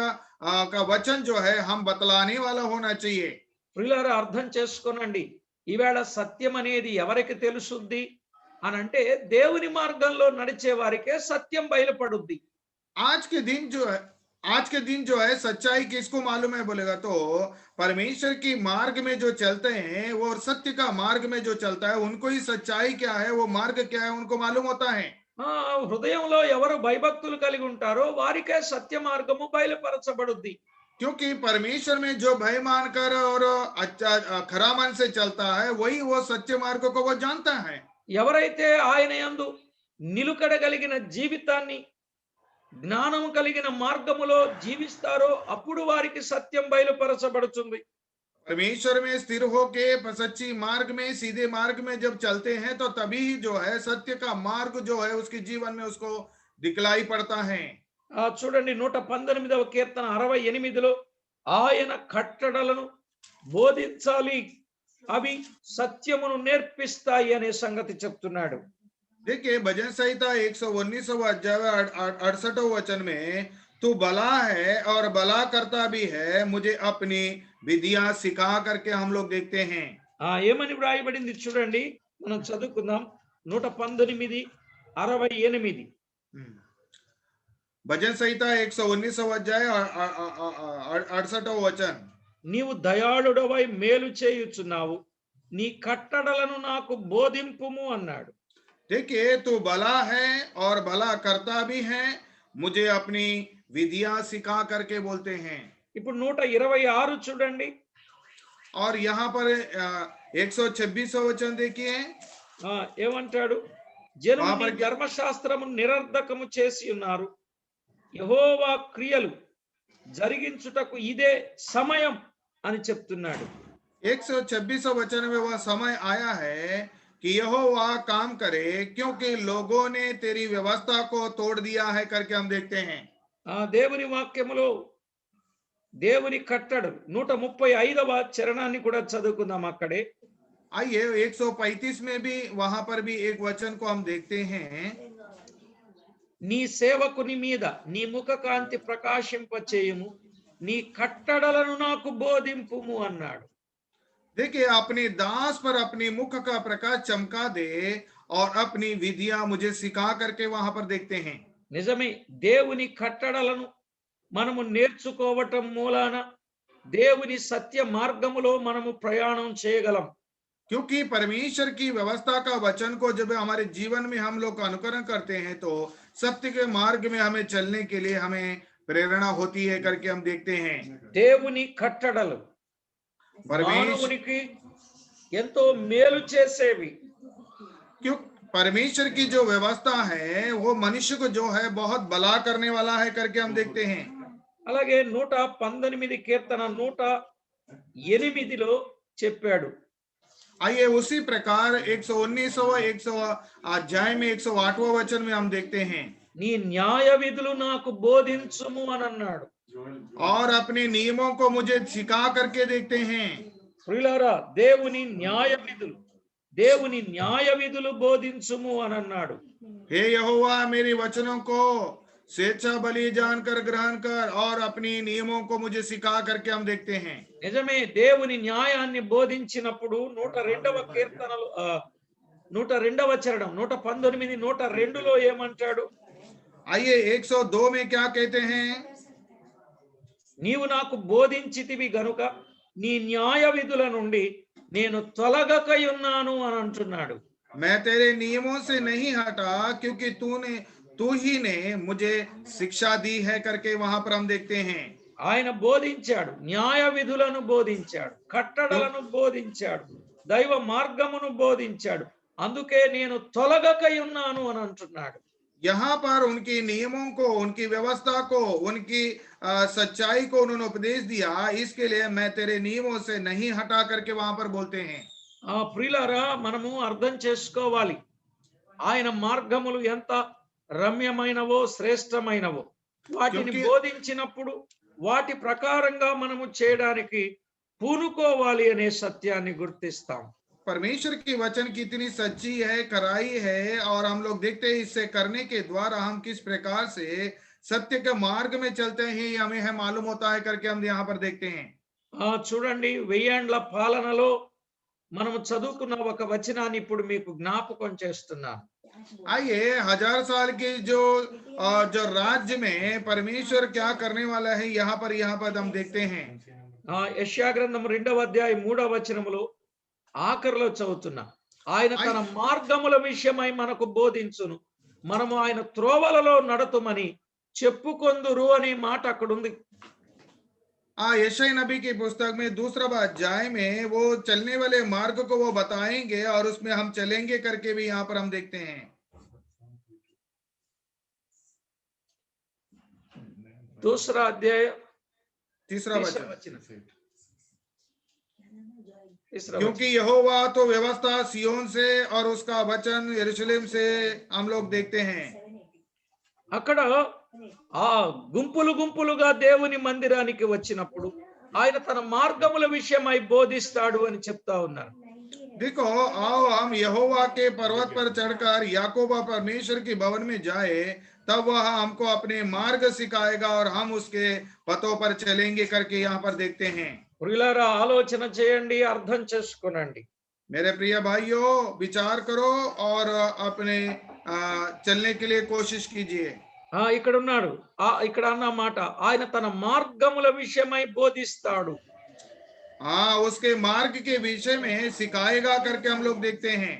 S3: का वचन जो है हम बतलाने वाला होना चाहिए।
S2: ప్రియులారా, అర్థం చేసుకోనండి, ఈవేళ సత్యం అనేది ఎవరికి తెలుసుద్ది అని అంటే దేవుని మార్గంలో నడిచే వారికే సత్యం బయలుపడుద్ది.
S3: आज के दिन जो है आज के दिन जो है सच्चाई किसको मालूम है बोलेगा तो परमेश्वर की मार्ग में जो चलते हैं वो सत्य का मार्ग में जो चलता है उनको ही सच्चाई क्या है, वो मार्ग क्या है उनको मालूम होता है।
S2: హృదయంలో ఎవరు భయభక్తులు కలిగి ఉంటారో వారికే సత్య మార్గము బయలుపరచబడుద్ది.
S3: क्योंकि परमेश्वर में जो भय मानकर और अच्छा खरा मन से चलता है वही वो सच्चे मार्ग को वो जानता है।
S2: ఎవరైతే ఆయన యందు నిలుకడ కలిగిన జీవితాన్ని, జ్ఞానము కలిగిన మార్గములో జీవిస్తారో అప్పుడు వారికి సత్యం బయలుపరచబడుతుంది.
S3: परमेश्वर में स्थिर होके सच्ची मार्ग में, सीधे मार्ग में जब चलते हैं तो तभी जो है सत्य का मार्ग जो है उसके जीवन में उसको दिखलाई पड़ता है।
S2: చూడండి, 118వ కీర్తన 68లో ఆయన కట్టడలను బోధించాలి, అవి సత్యమును నేర్పిస్తాయి అనే సంగతి చెప్తున్నాడు.
S3: देखिए भजन संहिता 119वां अध्याय 68वां वचन में तू भला है और भला करता भी है, मुझे अपनी विधियां सिखा करके हम लोग देखते हैं।
S2: ఏమని వ్రాయబడింది చూడండి, మనం చదువుకుందాం. 118:68
S3: भजन संहिता 119वां अध्याय 68वां वचन,
S2: నీవు దయాళుడవై మేలు చేయుచున్నావు, నీ కట్టడలను నాకు బోధింపుము అన్నాడు.
S3: देखिए तू भला है और भला करता भी है, मुझे अपनी विधियां सिखा करके बोलते हैं।
S2: ఇప్పుడు 126 చూడండి.
S3: और यहाँ पर 126वां वचन देखिए,
S2: ఏమంటాడు, జనులు
S3: वहां
S2: నీ
S3: पर
S2: ధర్మశాస్త్రము నిరర్ధకము చేసి ఉన్నారు, యెహోవా క్రియలు జరిగించుటకు ఇదే సమయం అని చెప్తున్నాడు.
S3: 126वां वचन में वह समय आया है कि यहोवा काम करे, क्योंकि लोगों ने तेरी व्यवस्था को तोड़ दिया है करके हम देखते हैं।
S2: ఆ దేవుని వాక్యములో దేవుని కట్టడు 135వ చరణాన్ని కూడా చదువుకుందాం అక్కడే.
S3: आइए 135 में भी वहां पर भी एक वचन को हम देखते हैं।
S2: నీ సేవకుని మీద నీ ముఖ కాంతి ప్రకాశింపచేయుము, నీ కట్టడలను నాకు బోధింపుము అన్నాడు.
S3: देखिए अपने दास पर अपने मुख का प्रकाश चमका दे और अपनी विधियां मुझे सिखा करके वहां पर देखते हैं।
S2: నిజమే, దేవుని కట్టడలను మనము నేర్చుకోవటం మూలాన దేవుని సత్య మార్గములో మనము ప్రయాణం చేయగలం.
S3: क्योंकि परमेश्वर की व्यवस्था का वचन को जब हमारे जीवन में हम लोग अनुकरण करते हैं तो सत्य के मार्ग में हमें चलने के लिए हमें प्रेरणा होती है करके हम देखते हैं।
S2: దేవుని కట్టడలు
S3: परमेश्वर
S2: మానవునికి ఎంతో మేలు చేసేవి.
S3: क्यों परमेश्वर की जो व्यवस्था है वो मनुष्य को जो है बहुत भला करने वाला है करके हम देखते हैं।
S2: అలాగే 119 కీర్తన 108లో చెప్పాడు.
S3: आइए उसी प्रकार 119 अध्याय में 108वां वचन में हम देखते हैं,
S2: నీ న్యాయ విధులు నాకు బోధించుము అని అన్నాడు.
S3: और अपने नियमों को मुझे सिखा करके देखते हैं।
S2: ప్రియులారా, దేవుని న్యాయ విధులు బోధించుము అని అన్నాడు.
S3: हे यहोवा मेरे वचनों को स्वेच्छा बलि जानकर ग्रहण कर और अपनी नियमों को मुझे सिखा करके हम देखते हैं।
S2: నిజమే, దేవుని న్యాయాన్ని బోధించినప్పుడు 102వ కీర్తనలు 102వ చరణం 119 102లో ఏమంటాడు?
S3: आइए 102 में क्या कहते हैं,
S2: నీవు నాకు బోధించితివి గనుక నీ న్యాయ విధుల నుండి నేను తొలగకయున్నాను అని అంటున్నాడు.
S3: मैं तेरे नियमों से नहीं हटा क्योंकि तू ही ने मुझे शिक्षा दी है करके वहां पर हम देखते हैं।
S2: ఆయన బోధించాడు, న్యాయ విధులను బోధించాడు, కట్టడలను బోధించాడు, దైవ మార్గమును బోధించాడు, అందుకే నేను తొలగకయున్నాను అని అంటున్నాడు.
S3: यहाँ पर उनके नियमों को, उनकी व्यवस्था को, उनकी सच्चाई को उन्होंने उपदेश दिया, इसके लिए मैं तेरे नियमों से नहीं हटा करके वहां पर बोलते हैं।
S2: ఆ ప్రియులారా, మనము అర్థం చేసుకోవాలి ఆయన మార్గములు ఎంత రమ్యమైనవో శ్రేష్టమైనవో. వాటిని బోధించినప్పుడు వాటి ప్రకారంగా మనము చేయడానికి పూనుకోవాలి అనే సత్యాన్ని గుర్తిస్తాం.
S3: परमेश्वर की वचन कितनी सच्ची है, कराई है, और हम लोग देखते हैं इससे करने के द्वारा हम किस प्रकार से सत्य के मार्ग में चलते हैं ये हमें है मालूम होता है करके हम यहाँ पर देखते हैं।
S2: చూడండి, 1000 ఏండ్ల పాలనలో మనము చదువుకున్న ఒక వచనాన్ని ఇప్పుడు మీకు జ్ఞాపకం చేస్తున్నాను.
S3: आइए 1000 साल के जो राज्य में परमेश्वर क्या करने वाला है यहाँ पर हम देखते हैं।
S2: యెషయా గ్రంథం 2వ అధ్యాయం 3వ వచనములో ఆఖరిలో చదువుతున్నా, ఆయన తన మార్గముల విషయమై మనకు బోధించును, మనము ఆయన త్రోవలలో నడతుమని చెప్పుకొందురు అనే మాట అక్కడ ఉంది.
S3: यशायाह नबी की पुस्तक में 2रा अध्याय में वो चलने वाले मार्ग को वो बताएंगे और उसमें हम चलेंगे करके भी यहाँ पर हम देखते हैं।
S2: 2रा अध्याय
S3: 3रा वचन,
S2: तीसरा
S3: क्योंकि यहोवा तो व्यवस्था सियोन से और उसका वचन यरूशलेम से हम लोग देखते हैं।
S2: అక్కడ ఆ గుంపులు గుంపులుగా దేవుని మందిరానికి వచ్చినప్పుడు ఆయన తన మార్గముల విషయమై బోధిస్తాడు అని చెప్తా ఉన్నారు.
S3: देखो आओ हम यहोवा के पर्वत पर चढ़कर याकूब परमेश्वर के भवन में जाए, तब वह हमको अपने मार्ग सिखाएगा और हम उसके पथों पर चलेंगे करके यहाँ पर देखते हैं।
S2: ప్రియులారా, ఆలోచన చేయండి, అర్థం చేసుకోనండి.
S3: मेरे प्रिय भाइयों, विचार करो और अपने चलने के लिए कोशिश कीजिए।
S2: ఇక్కడ ఉన్నాడు, ఇక్కడ అన్న మాట, ఆయన తన మార్గముల విషయమై బోధిస్తాడు.
S3: उसके मार्ग के विषय में सिखाएगा करके हम लोग देखते हैं।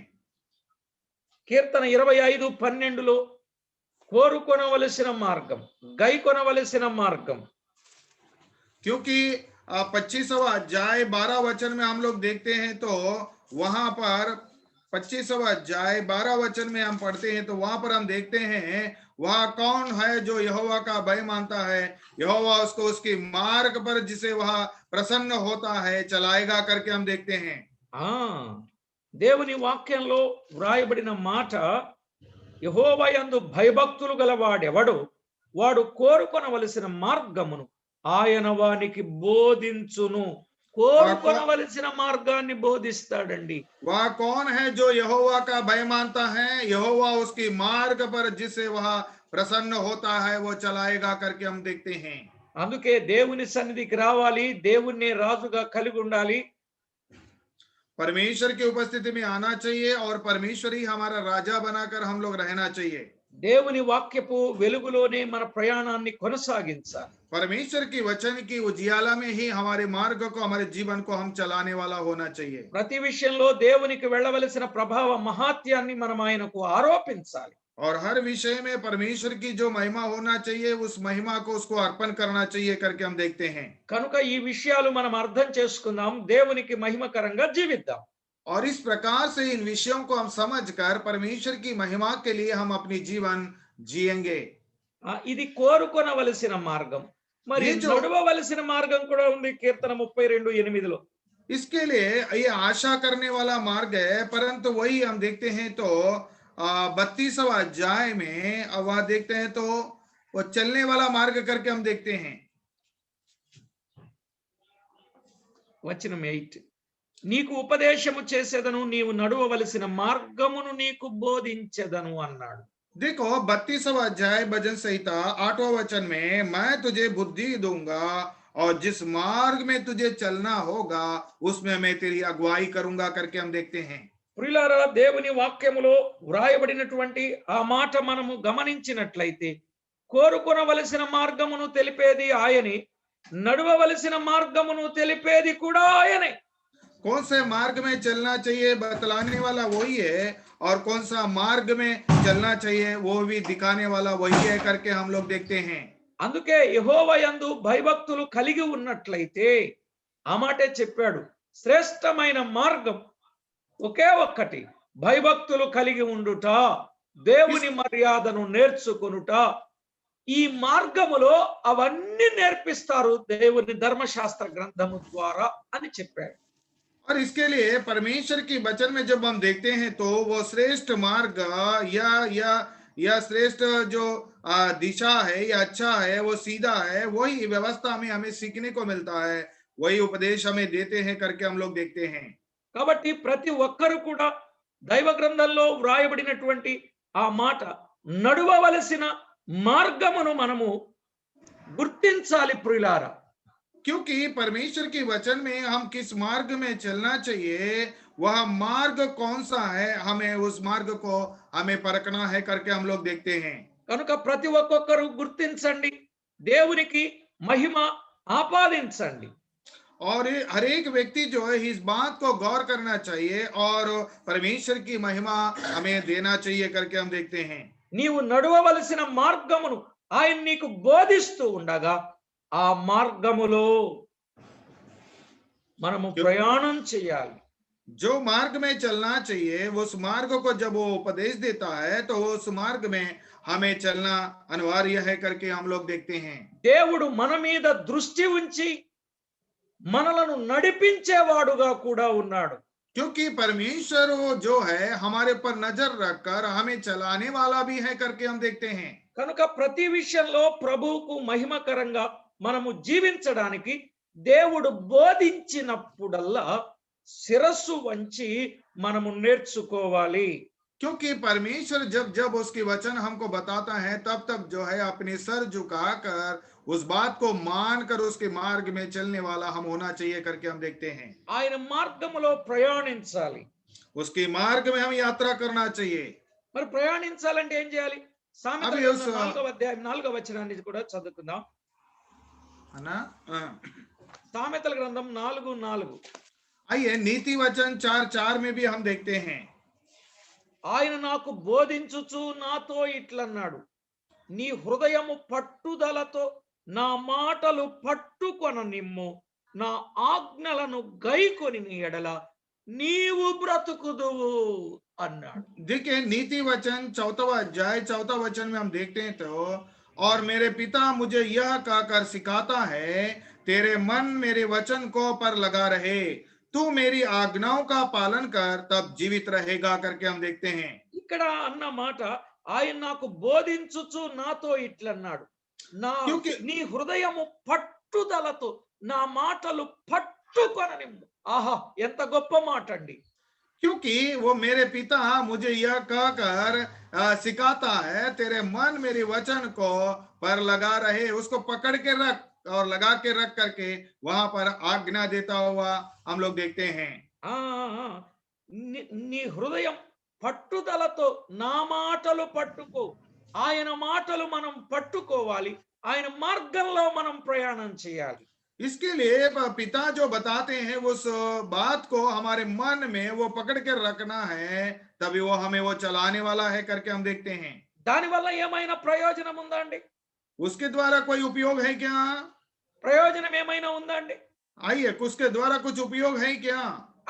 S2: కీర్తన 25:12లో కోరుకొనవలసిన మార్గం, గైకొనవలసిన మార్గం.
S3: क्योंकि 25वां अध्याय 12 वचन में हम लोग देखते हैं तो वहां पर 25वां अध्याय 12 वचन में हम पढ़ते हैं तो वहां पर हम देखते हैं वह कौन है जो यहोवा का भय मानता है, यहोवा उसको उसके मार्ग पर जिसे वह प्रसन्न होता है चलाएगा करके हम देखते हैं।
S2: దేవుని వాక్యంలో వ్రాయబడిన మాట, యెహోవా యందు భయభక్తులు గలవాడెవడు వాడు కోరుకొనవలసిన మార్గమును ఆయన వానికి బోధించును. కోరుకొనవలసిన మార్గాన్ని బోధిస్తాడండి.
S3: वह कौन है जो यहोवा का भय मानता है, यहोवा उसकी मार्ग पर जिससे वह प्रसन्न होता है वो चलाएगा करके हम देखते हैं।
S2: అందుకే దేవుని సన్నిధికి రావాలి, దేవుణ్ణి రాజుగా కలిగి ఉండాలి.
S3: परमेश्वर की उपस्थिति में आना चाहिए और परमेश्वर ही हमारा राजा बनाकर हम लोग रहना चाहिए।
S2: దేవుని వాక్యపు వెలుగులోనే మన ప్రయాణాన్ని కొనసాగించాలి.
S3: परमेश्वर की वचन की उजियाला में ही हमारे मार्ग को, हमारे जीवन को हम चलाने वाला होना चाहिए।
S2: ప్రతి విషయంలో దేవునికి వెళ్ళవలసిన ప్రభావ మహాత్యాన్ని మనం ఆయనకు ఆరోపించాలి.
S3: और हर विषय में परमेश्वर की जो महिमा होना चाहिए उस महिमा को उसको अर्पण करना चाहिए करके हम देखते हैं।
S2: కనుక ఈ విషయాలు మనం అర్థం చేసుకుందాం, దేవునికి మహిమకరంగా జీవిద్దాం.
S3: और इस प्रकार से इन विषयों को हम समझकर परमेश्वर की महिमा के लिए हम अपनी जीवन जिएंगे।
S2: ఇది కోరుకొనవలసిన మార్గం. మరి
S3: ये जो
S2: నడవవలసిన మార్గం కూడా ఉంది కీర్తన 32:8లో.
S3: इसके लिए ये आशा करने वाला मार्ग है, परंतु वही हम देखते हैं तो 32वां अध्याय में वह देखते हैं तो वो चलने वाला मार्ग करके हम देखते हैं।
S2: వచనం 8, నీకు ఉపదేశము చేసేదను, నీవు నడవవలసిన మార్గమును నీకు బోధించెదను అన్నాడు.
S3: देखो 32वां अध्याय भजन संहिता 8वां वचन में, मैं तुझे बुद्धि दूंगा और जिस मार्ग में तुझे चलना होगा उसमें मैं तेरी अगुवाई करूंगा करके हम देखते हैं।
S2: ప్రియులారా, దేవుని వాక్యములో వ్రాయబడినటువంటి ఆ మాట మనము గమనించినట్లయితే, కోరుకొనవలసిన మార్గమును తెలిపేది ఆయనే, నడవవలసిన మార్గమును తెలిపేది కూడా ఆయనే.
S3: कौन से मार्ग में चलना चाहिए बतलाने वाला वही है, और कौन सा मार्ग में चलना चाहिए वो भी दिखाने वाला वही है करके हम लोग देखते हैं।
S2: అందుకే యెహోవా యందు భయభక్తులు కలిగి ఉన్నట్లయితే ఆ మాటే చెప్పాడు, శ్రేష్టమైన మార్గం ఒకే ఒక్కటి, భయభక్తులు కలిగి ఉండుట, దేవుని మర్యాదను నేర్చుకొనుట. ఈ మార్గములో అవన్నీ నేర్పిస్తారు దేవుని ధర్మశాస్త్ర గ్రంథము ద్వారా అని చెప్పాడు.
S3: और इसके लिए परमेश्वर की वचन में जब हम देखते हैं तो वो श्रेष्ठ मार्ग या श्रेष्ठ जो दिशा है या अच्छा है, वो सीधा है, वही व्यवस्था में हमें सीखने को मिलता है, वही उपदेश हमें देते हैं करके हम लोग देखते हैं।
S2: కాబట్టి ప్రతి ఒక్కరు కూడా దైవ గ్రంథంలో వ్రాయబడినటువంటి ఆ మాట నడవవలసిన మార్గమును మనము గుర్తించాలి ప్రియులారా.
S3: क्योंकि परमेश्वर की वचन में हम किस मार्ग में चलना चाहिए, वह मार्ग कौन सा है, हमें उस मार्ग को हमें परखना है करके हम लोग देखते हैं।
S2: కనుక ప్రతి ఒక్కొక్కరు గుర్తించండి, దేవునికి మహిమ ఆపాదించండి.
S3: और हर एक व्यक्ति जो है इस बात को गौर करना चाहिए और परमेश्वर की महिमा हमें देना चाहिए करके हम देखते हैं।
S2: నీవు నడవవలసిన మార్గమును ఆయన నీకు బోధిస్తూ ఉండగా ఆ మార్గములో మనము ప్రయాణం చేయాలి.
S3: जो मार्ग में चलना चाहिए उस मार्ग को जब वो उपदेश देता है तो उस मार्ग में हमें चलना अनिवार्य है करके हम लोग देखते हैं।
S2: దేవుడు మన మీద దృష్టి ఉంచి మనలను నడిపించేవాడుగా కూడా ఉన్నాడు.
S3: क्योंकि परमेश्वर वो जो है हमारे पर नजर रखकर हमें चलाने वाला भी है करके हम देखते हैं।
S2: కనుక ప్రతి విషయంలో ప్రభువుకు మహిమకరంగా మనము జీవించడానికి దేవుడు బోధించినప్పుడల్లా శిరస్సు వంచి మనము నేర్చుకోవాలి.
S3: क्योंकि परमेश्वर जब जब उसकी वचन हमको बताता है तब तब जो है अपने सर झुकाकर उस बात को मानकर उसके मार्ग में चलने वाला हम होना चाहिए करके हम देखते हैं।
S2: ఆయన మార్గములో ప్రయాణించాలి.
S3: उसके मार्ग में हम यात्रा करना चाहिए।
S2: మరి ప్రయాణించాలంటే ఏం చేయాలి? సామెతల
S3: అవి
S2: గ్రంథం 4వ అధ్యాయం 4వ వచనాన్ని కూడా చదువుకుందాం.
S3: है ना?
S2: సామెతల గ్రంథం 4:4.
S3: आइए नीति वचन 4:4 में भी हम देखते हैं।
S2: ఆయన నాకు బోధించుచు నాతో ఇట్లన్నాడు, నీ హృదయము పట్టుదలతో నా మాటలు పట్టుకొన నిమ్ము, నా ఆజ్ఞలను గైకొని నీ ఎడల నీవు బ్రతుకుదువు అన్నాడు.
S3: देखिए नीति वचन 4वां अध्याय 4वां वचन में हम देखते हैं तो, और मेरे पिता मुझे यह कहकर सिखाता है, तेरे मन मेरे वचन को पर लगा रहे, तू मेरी आज्ञाओं का पालन कर, तब जीवित रहेगा करके हम देखते हैं।
S2: ఇక్కడ అన్న మాట, ఆయన నాకు బోధించుచు నాతో ఇట్లన్నాడు, నా
S3: क्योंकि
S2: నీ హృదయము పట్టుదలతో నా మాటలు పట్టుకొననిమ్ము. ఆహా, ఎంత గొప్ప మాట అండి.
S3: क्योंकि वो मेरे पिता मुझे यह कहकर सिखाता है, तेरे मन मेरी वचन को पर लगा रहे, उसको पकड़ के रख और लगा के रख करके वहां पर आज्ञा देता हुआ हम लोग देखते हैं।
S2: ఆ ఆ, నీ హృదయం పట్టుదలతో నా మాటలు పట్టుకో. ఆయన మాటలు మనం పట్టుకోవాలి. ఆయన మార్గంలో మనం ప్రయాణం చేయాలి.
S3: इसके लिए पिता जो बताते हैं उस बात को हमारे मन में वो पकड़ के रखना है, तभी वो हमें वो चलाने वाला है करके हम देखते हैं।
S2: దానివల్ల ఏమైనా ప్రయోజనం ఉందా అండి?
S3: उसके द्वारा कोई उपयोग है क्या?
S2: ప్రయోజనం ఏమైనా ఉందా అండి?
S3: आइए, उसके द्वारा कुछ उपयोग है क्या?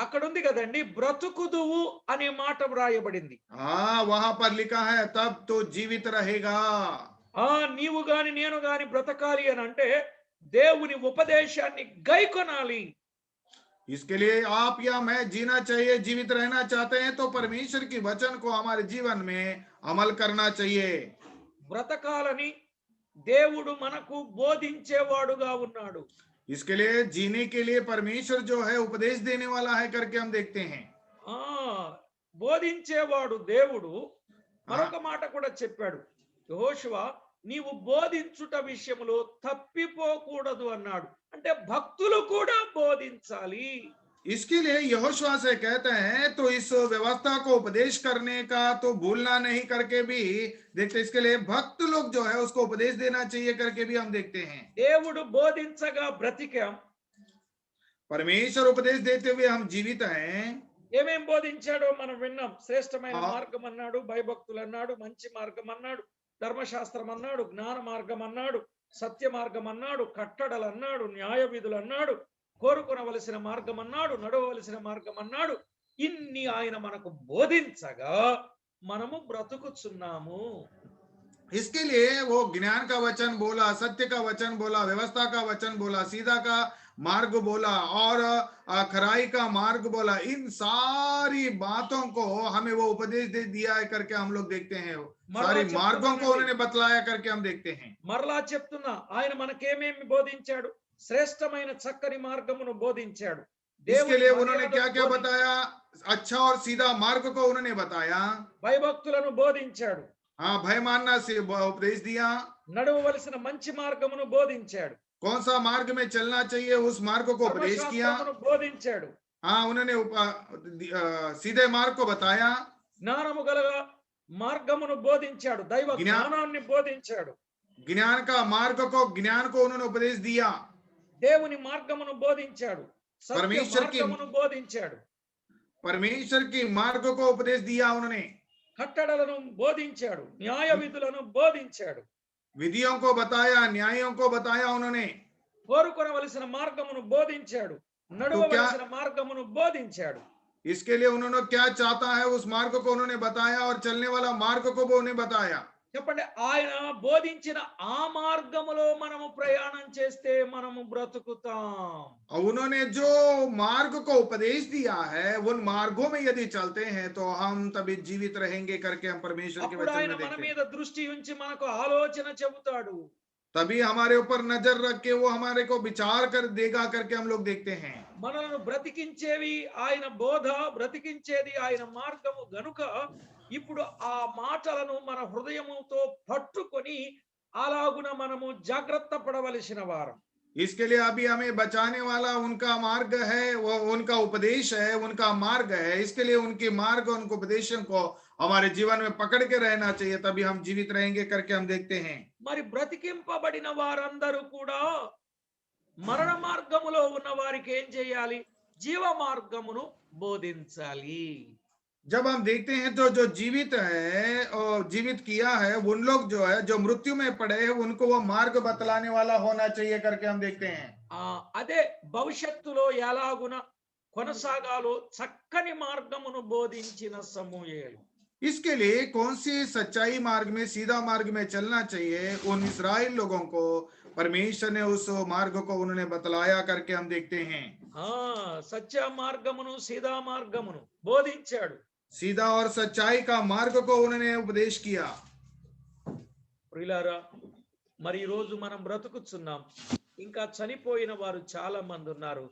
S2: అక్కడ ఉంది కదండి, బ్రతుకుదువు అనే మాట వ్రాయబడింది.
S3: हाँ, वहां पर लिखा है तब तो जीवित रहेगा।
S2: ఆ నీవు గాని నేను గాని బ్రతకాలి అని అంటే దేవుని ఉపదేశాన్ని గైకొనాలి.
S3: इसके लिए आप या मैं जीना चाहिए, जीवित रहना चाहते हैं तो परमेश्वर की वचन को हमारे जीवन में अमल करना चाहिए।
S2: బ్రతకాలని దేవుడు మనకు బోధించేవాడుగా ఉన్నాడు.
S3: इसके लिए जीने के लिए परमेश्वर जो है उपदेश देने वाला है करके हम देखते हैं।
S2: ఆ బోధించేవాడు దేవుడు. మరొక మాట కూడా చెప్పాడు, యెహోషువ నీవు బోధించుట విషయములో తప్పిపోకూడదు అన్నాడు. అంటే భక్తులు కూడా బోధించాలి.
S3: इसके लिए यहोशुआ से कहते हैं तो इस व्यवस्था को उपदेश करने का तो भूलना नहीं करके भी देखते, इसके लिए भक्त लोग जो है उसको उपदेश देना चाहिए करके भी हम देखते हैं।
S2: దేవుడు బోధించగా బ్రతికాం.
S3: परमेश्वर उपदेश देते हुए हम जीवित हैं।
S2: ఏమేం బోధించాడో మనం విన్నాం. శ్రేష్టమైన
S3: ఆ.
S2: మార్గం అన్నాడు, భయభక్తులు అన్నాడు, మంచి మార్గం అన్నాడు, ధర్మశాస్త్రం అన్నాడు, జ్ఞాన మార్గం అన్నాడు, సత్య మార్గం అన్నాడు, కట్టడలు అన్నాడు, న్యాయ విధులు అన్నాడు, కోరుకొనవలసిన మార్గం అన్నాడు, నడవవలసిన మార్గం అన్నాడు. ఇన్ని ఆయన మనకు బోధించగా మనము బ్రతుకుచున్నాము.
S3: इसके लिए वो ज्ञान का वचन बोला, सत्य का वचन बोला, व्यवस्था का वचन बोला, सीधा का मार्ग बोला और खराई का मार्ग बोला। इन सारी बातों को हमें वो उपदेश दे दिया है करके हम लोग देखते हैं। सारी मार्गों को उन्होंने बतलाया करके हम देखते हैं।
S2: మరలా చెప్తున్నా, ఆయన మనకేమేమి బోధించాడు? శ్రేష్టమైన చక్కని మార్గమును బోధించాడు.
S3: इसके लिए उन्होंने
S2: మర్యాదను
S3: क्या क्या
S2: బోధించాడు.
S3: बताया? अच्छा और सीधा मार्ग को उन्होंने बताया।
S2: భయభక్తులను బోధించాడు.
S3: हाँ, भय मानना से उपदेश दिया।
S2: నడవవలసిన మంచి మార్గమును బోధించాడు.
S3: कौन सा मार्ग में चलना चाहिए उस मार्ग को उपदेश किया।
S2: ధర్మశాస్త్రమును బోధించాడు.
S3: हाँ, उन्होंने सीधे मार्ग को बताया।
S2: జ్ఞానము గల మార్గమును బోధించాడు. దైవ జ్ఞానాన్ని బోధించాడు.
S3: ज्ञान का मार्ग को, ज्ञान को उन्होंने उपदेश दिया।
S2: దేవుని మార్గమును బోధించాడు. సత్య
S3: परमेश्वर की
S2: మార్గమును బోధించాడు.
S3: परमेश्वर की मार्ग को उपदेश दिया उन्होंने।
S2: కట్టడలను బోధించాడు. న్యాయ విధులను బోధించాడు.
S3: विधियों को बताया, न्यायों को बताया उन्होंने।
S2: కోరుకొనవలసిన మార్గమును బోధించాడు. నడవవలసిన మార్గమును బోధించాడు.
S3: इसके लिए उन्होंने क्या चाहता है उस मार्ग को उन्होंने बताया और चलने वाला मार्ग को भी उन्हें बताया।
S2: చెప్పండి, ఆయన బోధించిన ఆ మార్గములో మనము ప్రయాణం చేస్తే మనము బ్రతుకుతాం.
S3: और उन्होंने जो मार्ग को उपदेश दिया है उन मार्गों में यदि चलते हैं तो हम तभी जीवित रहेंगे करके हम परमेश्वर के
S2: అప్పుడు
S3: वचन
S2: ఆయన
S3: में
S2: మన
S3: देखते हैं।
S2: మీద దృష్టి ఉంచి మనకు ఆలోచన చెబుతాడు.
S3: तभी हमारे ऊपर नजर रख के वो हमारे को विचार कर देगा करके हम लोग देखते हैं।
S2: మనలను బ్రతికించేవి ఆయన బోధ, బ్రతికించేది ఆయన మార్గము గనుక ఇప్పుడు ఆ మాటలను మన హృదయముతో పట్టుకొని అలాగున మనము జాగ్రత్త పడవలసిన వారం.
S3: इसके लिए अभी हमें बचाने वाला उनका मार्ग है, वो उनका उपदेश है, उनका मार्ग है। इसके लिए उनके मार्ग, उनके उपदेशों को हमारे जीवन में पकड़ के रहना चाहिए, तभी हम जीवित रहेंगे करके हम देखते हैं।
S2: మరి బ్రతికింపబడిన వారందరూ కూడా మరణ మార్గములో ఉన్న వారికి ఏం చేయాలి? జీవ మార్గమును బోధించాలి.
S3: जब हम देखते हैं तो जो जीवित है और जीवित किया है उन लोग जो है जो मृत्यु में पड़े हैं उनको वो मार्ग बतलाने वाला होना चाहिए करके हम देखते हैं।
S2: అదే భవిష్యత్తులో ఎలాగున కొనసాగాలో చక్కని మార్గమును బోధించిన సమూయేలు.
S3: इसके लिए कौन सी सच्चाई मार्ग में, सीधा मार्ग में चलना चाहिए, उन इस्राएल लोगों को परमेश्वर ने उस मार्ग को उन्होंने बतलाया करके हम देखते हैं।
S2: సత్య మార్గమును సీదా మార్గమును బోధించాడు.
S3: सीधा और सच्चाई का मार्ग को उन्होंने उपदेश किया।
S2: ప్రియులారా, మరి ఈ రోజు మనం బ్రతుకుతున్నాం, ఇంకా చనిపోయిన వారు చాలా మంది ఉన్నారు.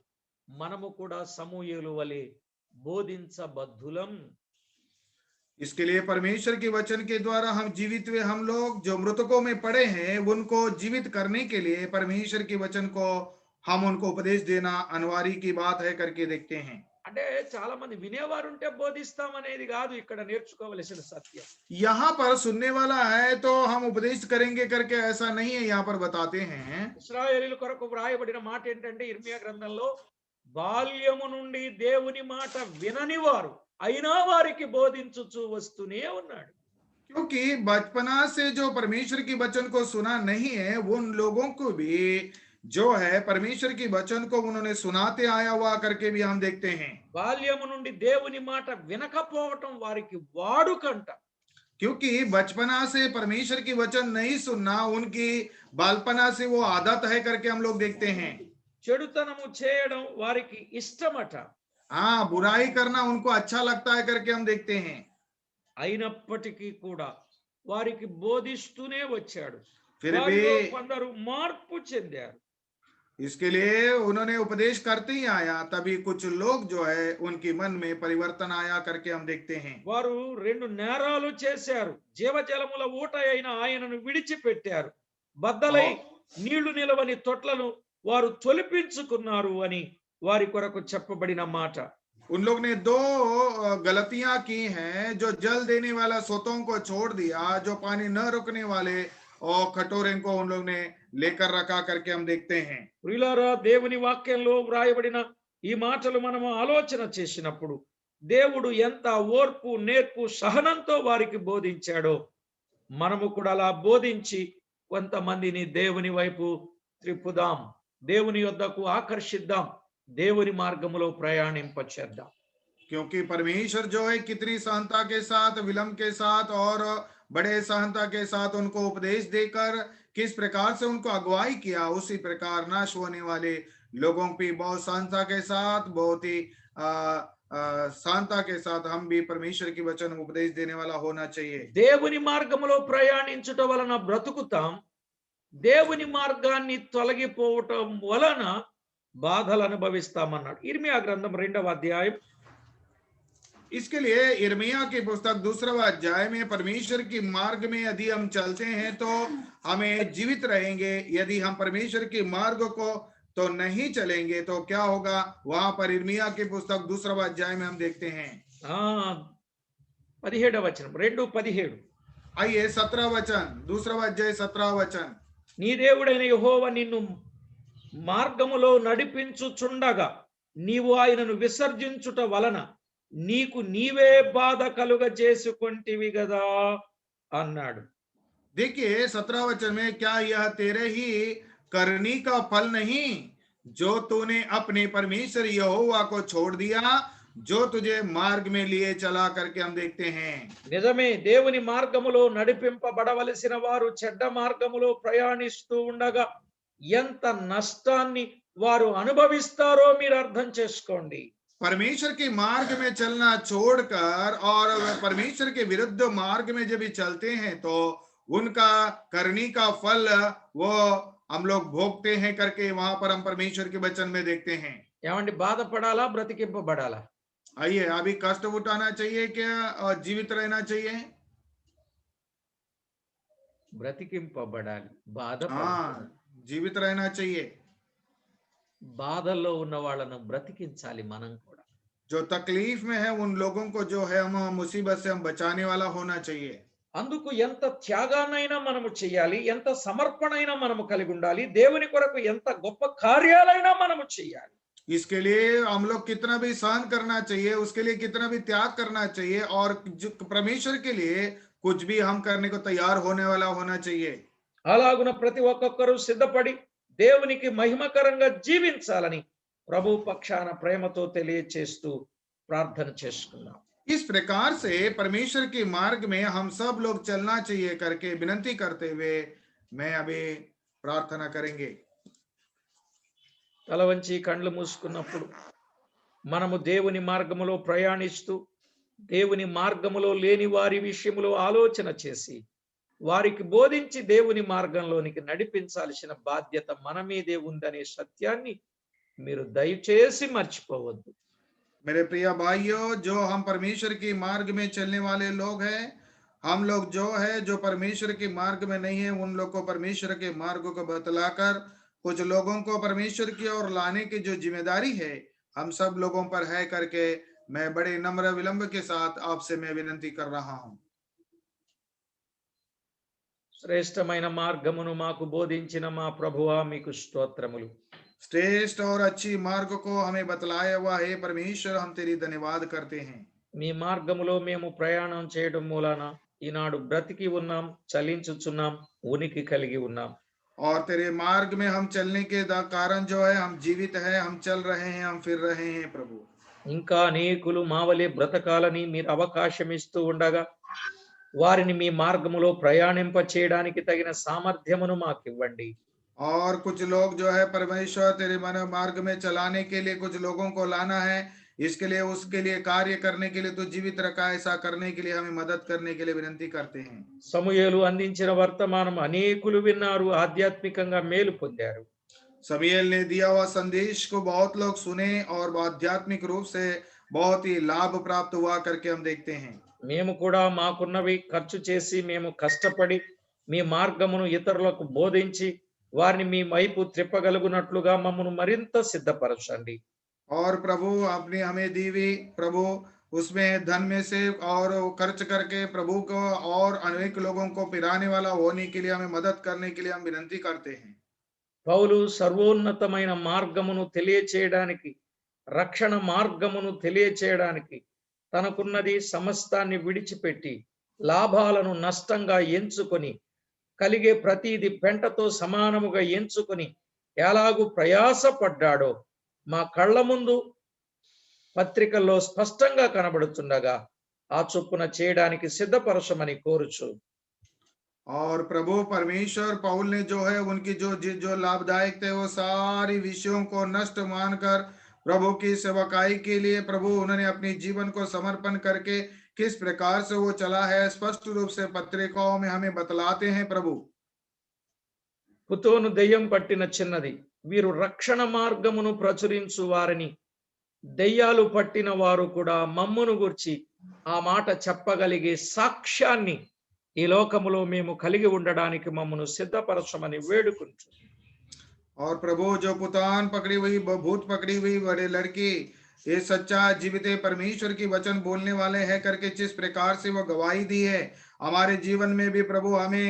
S2: మనము కూడా సమూయేలు వలె బోధించబద్ధులం.
S3: इसके लिए परमेश्वर के वचन के द्वारा हम जीवित हुए, हम लोग जो मृतकों में पड़े हैं उनको जीवित करने के लिए परमेश्वर के वचन को हम उनको उपदेश देना अनिवार्य की बात है करके देखते हैं।
S2: అంటే చాలా మంది వినేవారు ఉంటే బోధిస్తాం అనేది కాదు ఇక్కడ నేర్చుకోవలసిన సత్యం.
S3: यहाँ पर सुनने वाला है तो हम उपदेश करेंगे करके ऐसा नहीं है, यहाँ पर बताते हैं।
S2: ఇశ్రాయేలీయుల కొరకు వ్రాయబడిన మాట ఏంటంటే ఇర్మియా గ్రంథంలో, బాల్యము నుండి దేవుని మాట వినని వారు అయినా వారికి బోధించుచు వస్తూనే ఉన్నాడు.
S3: क्योंकि बचपना से जो परमेश्वर की वचन को सुना नहीं है उन लोगों को भी जो है परमेश्वर की वचन को उन्होंने सुनाते आया हुआ करके भी हम देखते हैं।
S2: బాల్యము నుండి దేవుని మాట వినకపోవటం వారికి వాడుకంట.
S3: क्योंकि बचपना से परमेश्वर की वचन नहीं सुनना उनकी बालपना से वो आदत है करके हम लोग देखते हैं।
S2: చెడుతనము చేయడం వారికి ఇష్టమట.
S3: हाँ, बुराई करना उनको अच्छा लगता है करके हम देखते हैं।
S2: అయినప్పటికీ కూడా వారికి బోధిస్తూనే వచ్చాడు.
S3: फिर
S2: వారిలో
S3: भी
S2: కొందరు మార్పు చెందారు.
S3: इसके लिए उन्होंने उपदेश करते ही आया, तभी कुछ लोग जो है उनके मन में परिवर्तन आया करके हम देखते हैं।
S2: వారు 2 నేరాలు చేశారు. జీవజలముల ఊట అయిన ఆయనను విడిచిపెట్టారు. బద్దలై నీళ్లు నిలవని తొట్లను వారు తొలిపించుకున్నారు అని వారి కొరకు చెప్పబడిన మాట.
S3: उन लोग ने 2 गलतियां की हैं, जो जल देने वाला सोतों को छोड़ दिया, जो पानी न रुकने वाले और कटोरे को उन लोग ने लेकर रखा करके हम देखते हैं।
S2: ప్రియులారా, దేవుని వాక్యంలో వ్రాయబడిన ఈ మాటలు మనము ఆలోచన చేసినప్పుడు దేవుడు ఎంత ఓర్పు, నేర్పు, సహనంతో వారికి బోధించాడో మనము కూడా అలా బోధించి కొంతమందిని దేవుని వైపు త్రిప్పుదాం, దేవుని యొద్దకు ఆకర్షిద్దాం, దేవుని మార్గములో ప్రయాణింపచేద్దాం.
S3: क्योंकि परमेश्वर जो है कितनी सहनता के साथ, विलंब के साथ और बड़े सहनता के साथ उनको उपदेश देकर किस प्रकार से उनको अगुवाई किया, उसी प्रकार नाश होने वाले लोगों पे बहुत सहनता के साथ, बहुत ही सहनता के साथ हम भी परमेश्वर की वचन उपदेश देने वाला होना चाहिए।
S2: దేవుని మార్గములో ప్రయాణించుట వలన బ్రతుకుతాం, దేవుని మార్గాన్ని తొలగిపోవటం వలన బాధలు అనుభవిస్తామన్నాడు. ఇర్మియా గ్రంథం 2వ అధ్యాయం
S3: इसके लिए यिर्मयाह की पुस्तक 2रा अध्याय में परमेश्वर की मार्ग में यदि हम चलते हैं तो हमें जीवित रहेंगे, यदि हम परमेश्वर के मार्ग को तो नहीं चलेंगे तो क्या होगा, वहां पर यिर्मयाह की पुस्तक 2रा अध्याय में हम देखते हैं।
S2: 17వ వచనం, 2:17.
S3: आइए 17 वचन, 2रा अध्याय 17 वचन।
S2: నీ దేవుడైన యెహోవా నిన్ను మార్గములో నడిపించుచుండగా నీవు ఆయనను విసర్జించుట వలన నీకు నీవే బాధ కలుగ చేసుకొంటివి గదా అన్నాడు.
S3: देखिए 17 वचन में, क्या यह तेरे ही करनी का फल नहीं जो तूने अपने परमेश्वर यहोवा को छोड़ दिया, जो तुझे मार्ग में लिए चला करके हम देखते हैं।
S2: నిజమే, దేవుని మార్గములో నడిపింపబడవలసిన వారు చెడ్డ మార్గములో ప్రయాణిస్తూ ఉండగా ఎంత నష్టాన్ని వారు అనుభవిస్తారో మీరు అర్థం చేసుకోండి.
S3: परमेश्वर के मार्ग में चलना छोड़कर और परमेश्वर के विरुद्ध मार्ग में जब भी चलते हैं तो उनका करनी का फल वो हम लोग भोगते हैं करके वहां पर हम परमेश्वर के वचन में देखते हैं।
S2: ఏమండి, బాధపడాలా బ్రతికింపబడాలా?
S3: आइए, अभी कष्ट उठाना चाहिए क्या और जीवित रहना चाहिए?
S2: బ్రతికింపబడాలి. బాధ
S3: हाँ, जीवित रहना चाहिए।
S2: బాధల్లో ఉన్న వాళ్ళను బ్రతికించాలి మనం కూడా.
S3: जो तकलीफ में है उन लोगों को जो है हम मुसीबत से हम बचाने वाला होना चाहिए।
S2: అందుకు ఎంత త్యాగాన్నైనా మనము చేయాలి, ఎంత సమర్పణైనా మనము కలిగి ఉండాలి, దేవుని కొరకు ఎంత గొప్ప కార్యాలైనా మనము చేయాలి.
S3: इसके लिए हम लोग कितना भी सहन करना चाहिए, उसके लिए कितना भी त्याग करना चाहिए और परमेश्वर के लिए कुछ भी हम करने को तैयार होने वाला होना चाहिए।
S2: అలాగున ప్రతి ఒక్కొక్కరు సిద్ధపడి దేవునికి మహిమకరంగా జీవించాలని ప్రభు పక్షాన ప్రేమతో తెలియచేస్తూ ప్రార్థన చేసుకున్నాం.
S3: इस प्रकार से परमेश्वर के मार्ग में हम सब लोग चलना चाहिए करके विनती करते हुए मैं अभी प्रार्थना करेंगे।
S2: తల వంచి కళ్ళు మూసుకున్నప్పుడు మనము దేవుని మార్గములో ప్రయాణిస్తూ దేవుని మార్గములో లేని వారి విషయములో ఆలోచన చేసి వారికి బోధించి దేవుని మార్గంలోనికి నడిపించాల్సిన బాధ్యత మన మీదే ఉందనే సత్యాన్ని మీరు దయచేసి మర్చిపోవద్దు.
S3: मेरे प्रिय भाइयों, जो हम परमेश्वर की मार्ग में चलने वाले लोग हैं, हम लोग जो है जो परमेश्वर के मार्ग में नहीं है, उन लोग को परमेश्वर के मार्ग को बतलाकर कुछ लोगों को परमेश्वर की ओर लाने की जो जिम्मेदारी है हम सब लोगों पर है करके मैं बड़े नम्र विलंब के साथ आपसे मैं विनती कर रहा हूं।
S2: శ్రేష్టమైన మార్గమును మాకు బోధించిన మా ప్రభువా మీకు స్తోత్రములు.
S3: श्रेष्ठ और अच्छी मार्ग को हमें बतलाया हुआ है परमेश्वर, हम तेरी धन्यवाद करते हैं।
S2: మీ మార్గములో మేము ప్రయాణం చేయడం మూలాన ఈనాడు బ్రతికి ఉన్నాం, చలించుచున్నాం, ఉనికి కలిగి ఉన్నాం.
S3: और तेरे मार्ग में हम चलने के कारण जो है हम जीवित हैं, हम चल रहे हैं, हम फिर रहे हैं प्रभु।
S2: ఇంకా అనేకులు మావలే బ్రతకాలని మీరు అవకాశం ఇస్తూ ఉండగా వారిని మీ మార్గములో ప్రయాణింప చేయడానికి తగిన సామర్థ్యమును మాకు ఇవ్వండి.
S3: और कुछ लोग जो है परमेश्वर तेरे मन मार्ग में चलाने के लिए कुछ लोगों को लाना है, इसके लिए उसके लिए कार्य करने के लिए तो जीवित रखा, ऐसा करने के लिए हमें मदद करने के लिए विनती करते हैं।
S2: సమూయేలు అందించిన వర్తమానం అనేకులు విన్నారు, ఆధ్యాత్మికంగా మేలు పొందారు.
S3: समूएल ने दिया हुआ संदेश को बहुत लोग सुने और आध्यात्मिक रूप से बहुत ही लाभ प्राप्त हुआ करके हम देखते हैं।
S2: మేము కూడా మాకున్నవి ఖర్చు చేసి మేము కష్టపడి మీ మార్గమును ఇతరులకు బోధించి వారిని మీ వైపు త్రిప్పగలుగునట్లుగా మమ్మను మరింత సిద్ధపరచండి.
S3: और प्रभु आपने हमें दी हुई प्रभु उसमें धन में से और खर्च करके प्रभु को और अनेक लोगों को पिराने वाला होने के लिए हमें मदद करने के लिए हम विनती करते हैं।
S2: పౌలు సర్వోన్నతమైన మార్గమును తెలియచేయడానికి, రక్షణ మార్గమును తెలియచేయడానికి తనకున్నది సమస్తాన్ని విడిచిపెట్టి లాభాలను నష్టంగా ఎంచుకొని కలిగే ప్రతిది పెంటతో సమానముగా ఎంచుకొని ఎలాగూ ప్రయాసపడ్డాడో మా కళ్ళ ముందు పత్రికల్లో స్పష్టంగా కనబడుతుండగా ఆ చొప్పున చేయడానికి సిద్ధపరచమని కోరుచు.
S3: और प्रभु परमेश्वर पौल ने जो है उनकी जो लाभदायक थे वो सारी विषयों को नष्ट मानकर प्रभु की सेवकाई के लिए प्रभु उन्होंने अपने जीवन को समर्पण करके किस प्रकार से वो चला है स्पष्ट रूप से पत्रिकाओं में हमें बतलाते हैं प्रभु।
S2: పుతోను దెయ్యం పట్టిన చిన్నది, వీరు రక్షణ మార్గమును ప్రచురించు వారిని దెయ్యాలు పట్టిన వారు కూడా మమ్మును గుర్చి ఆ మాట చెప్పగలిగే సాక్ష్యాన్ని ఈ లోకములో మేము కలిగి ఉండడానికి మమ్మను సిద్ధపరచమని వేడుకుంటూ.
S3: और प्रभु जो पुतान पकड़ी हुई भूत पकड़ी हुई बड़े लड़की ये सच्चा जीवित परमेश्वर की वचन बोलने वाले हैं करके जिस प्रकार से वो गवाही दी है हमारे जीवन में भी प्रभु हमें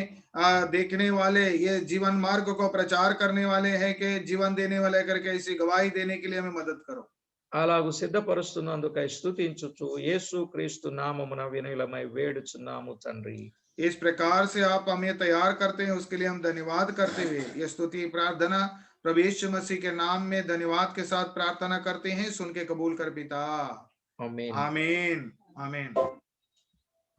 S3: देखने वाले ये जीवन मार्ग को प्रचार करने वाले हैं कि जीवन देने वाले करके इसी गवाही देने के लिए हमें मदद करो।
S2: అలాగు సిద్ధపరుస్తున్నందుకై స్తుతించుచు యేసు క్రీస్తు నామమున వినయమై వేడుచున్నాము తండ్రి.
S3: इस प्रकार से आप हमें तैयार करते हैं उसके लिए हम धन्यवाद करते हुए ये स्तुति प्रार्थना प्रभु यीशु मसीह के नाम में धन्यवाद के साथ प्रार्थना करते हैं, सुन के कबूल कर पिता।
S2: आमीन।
S3: आमीन आमीन।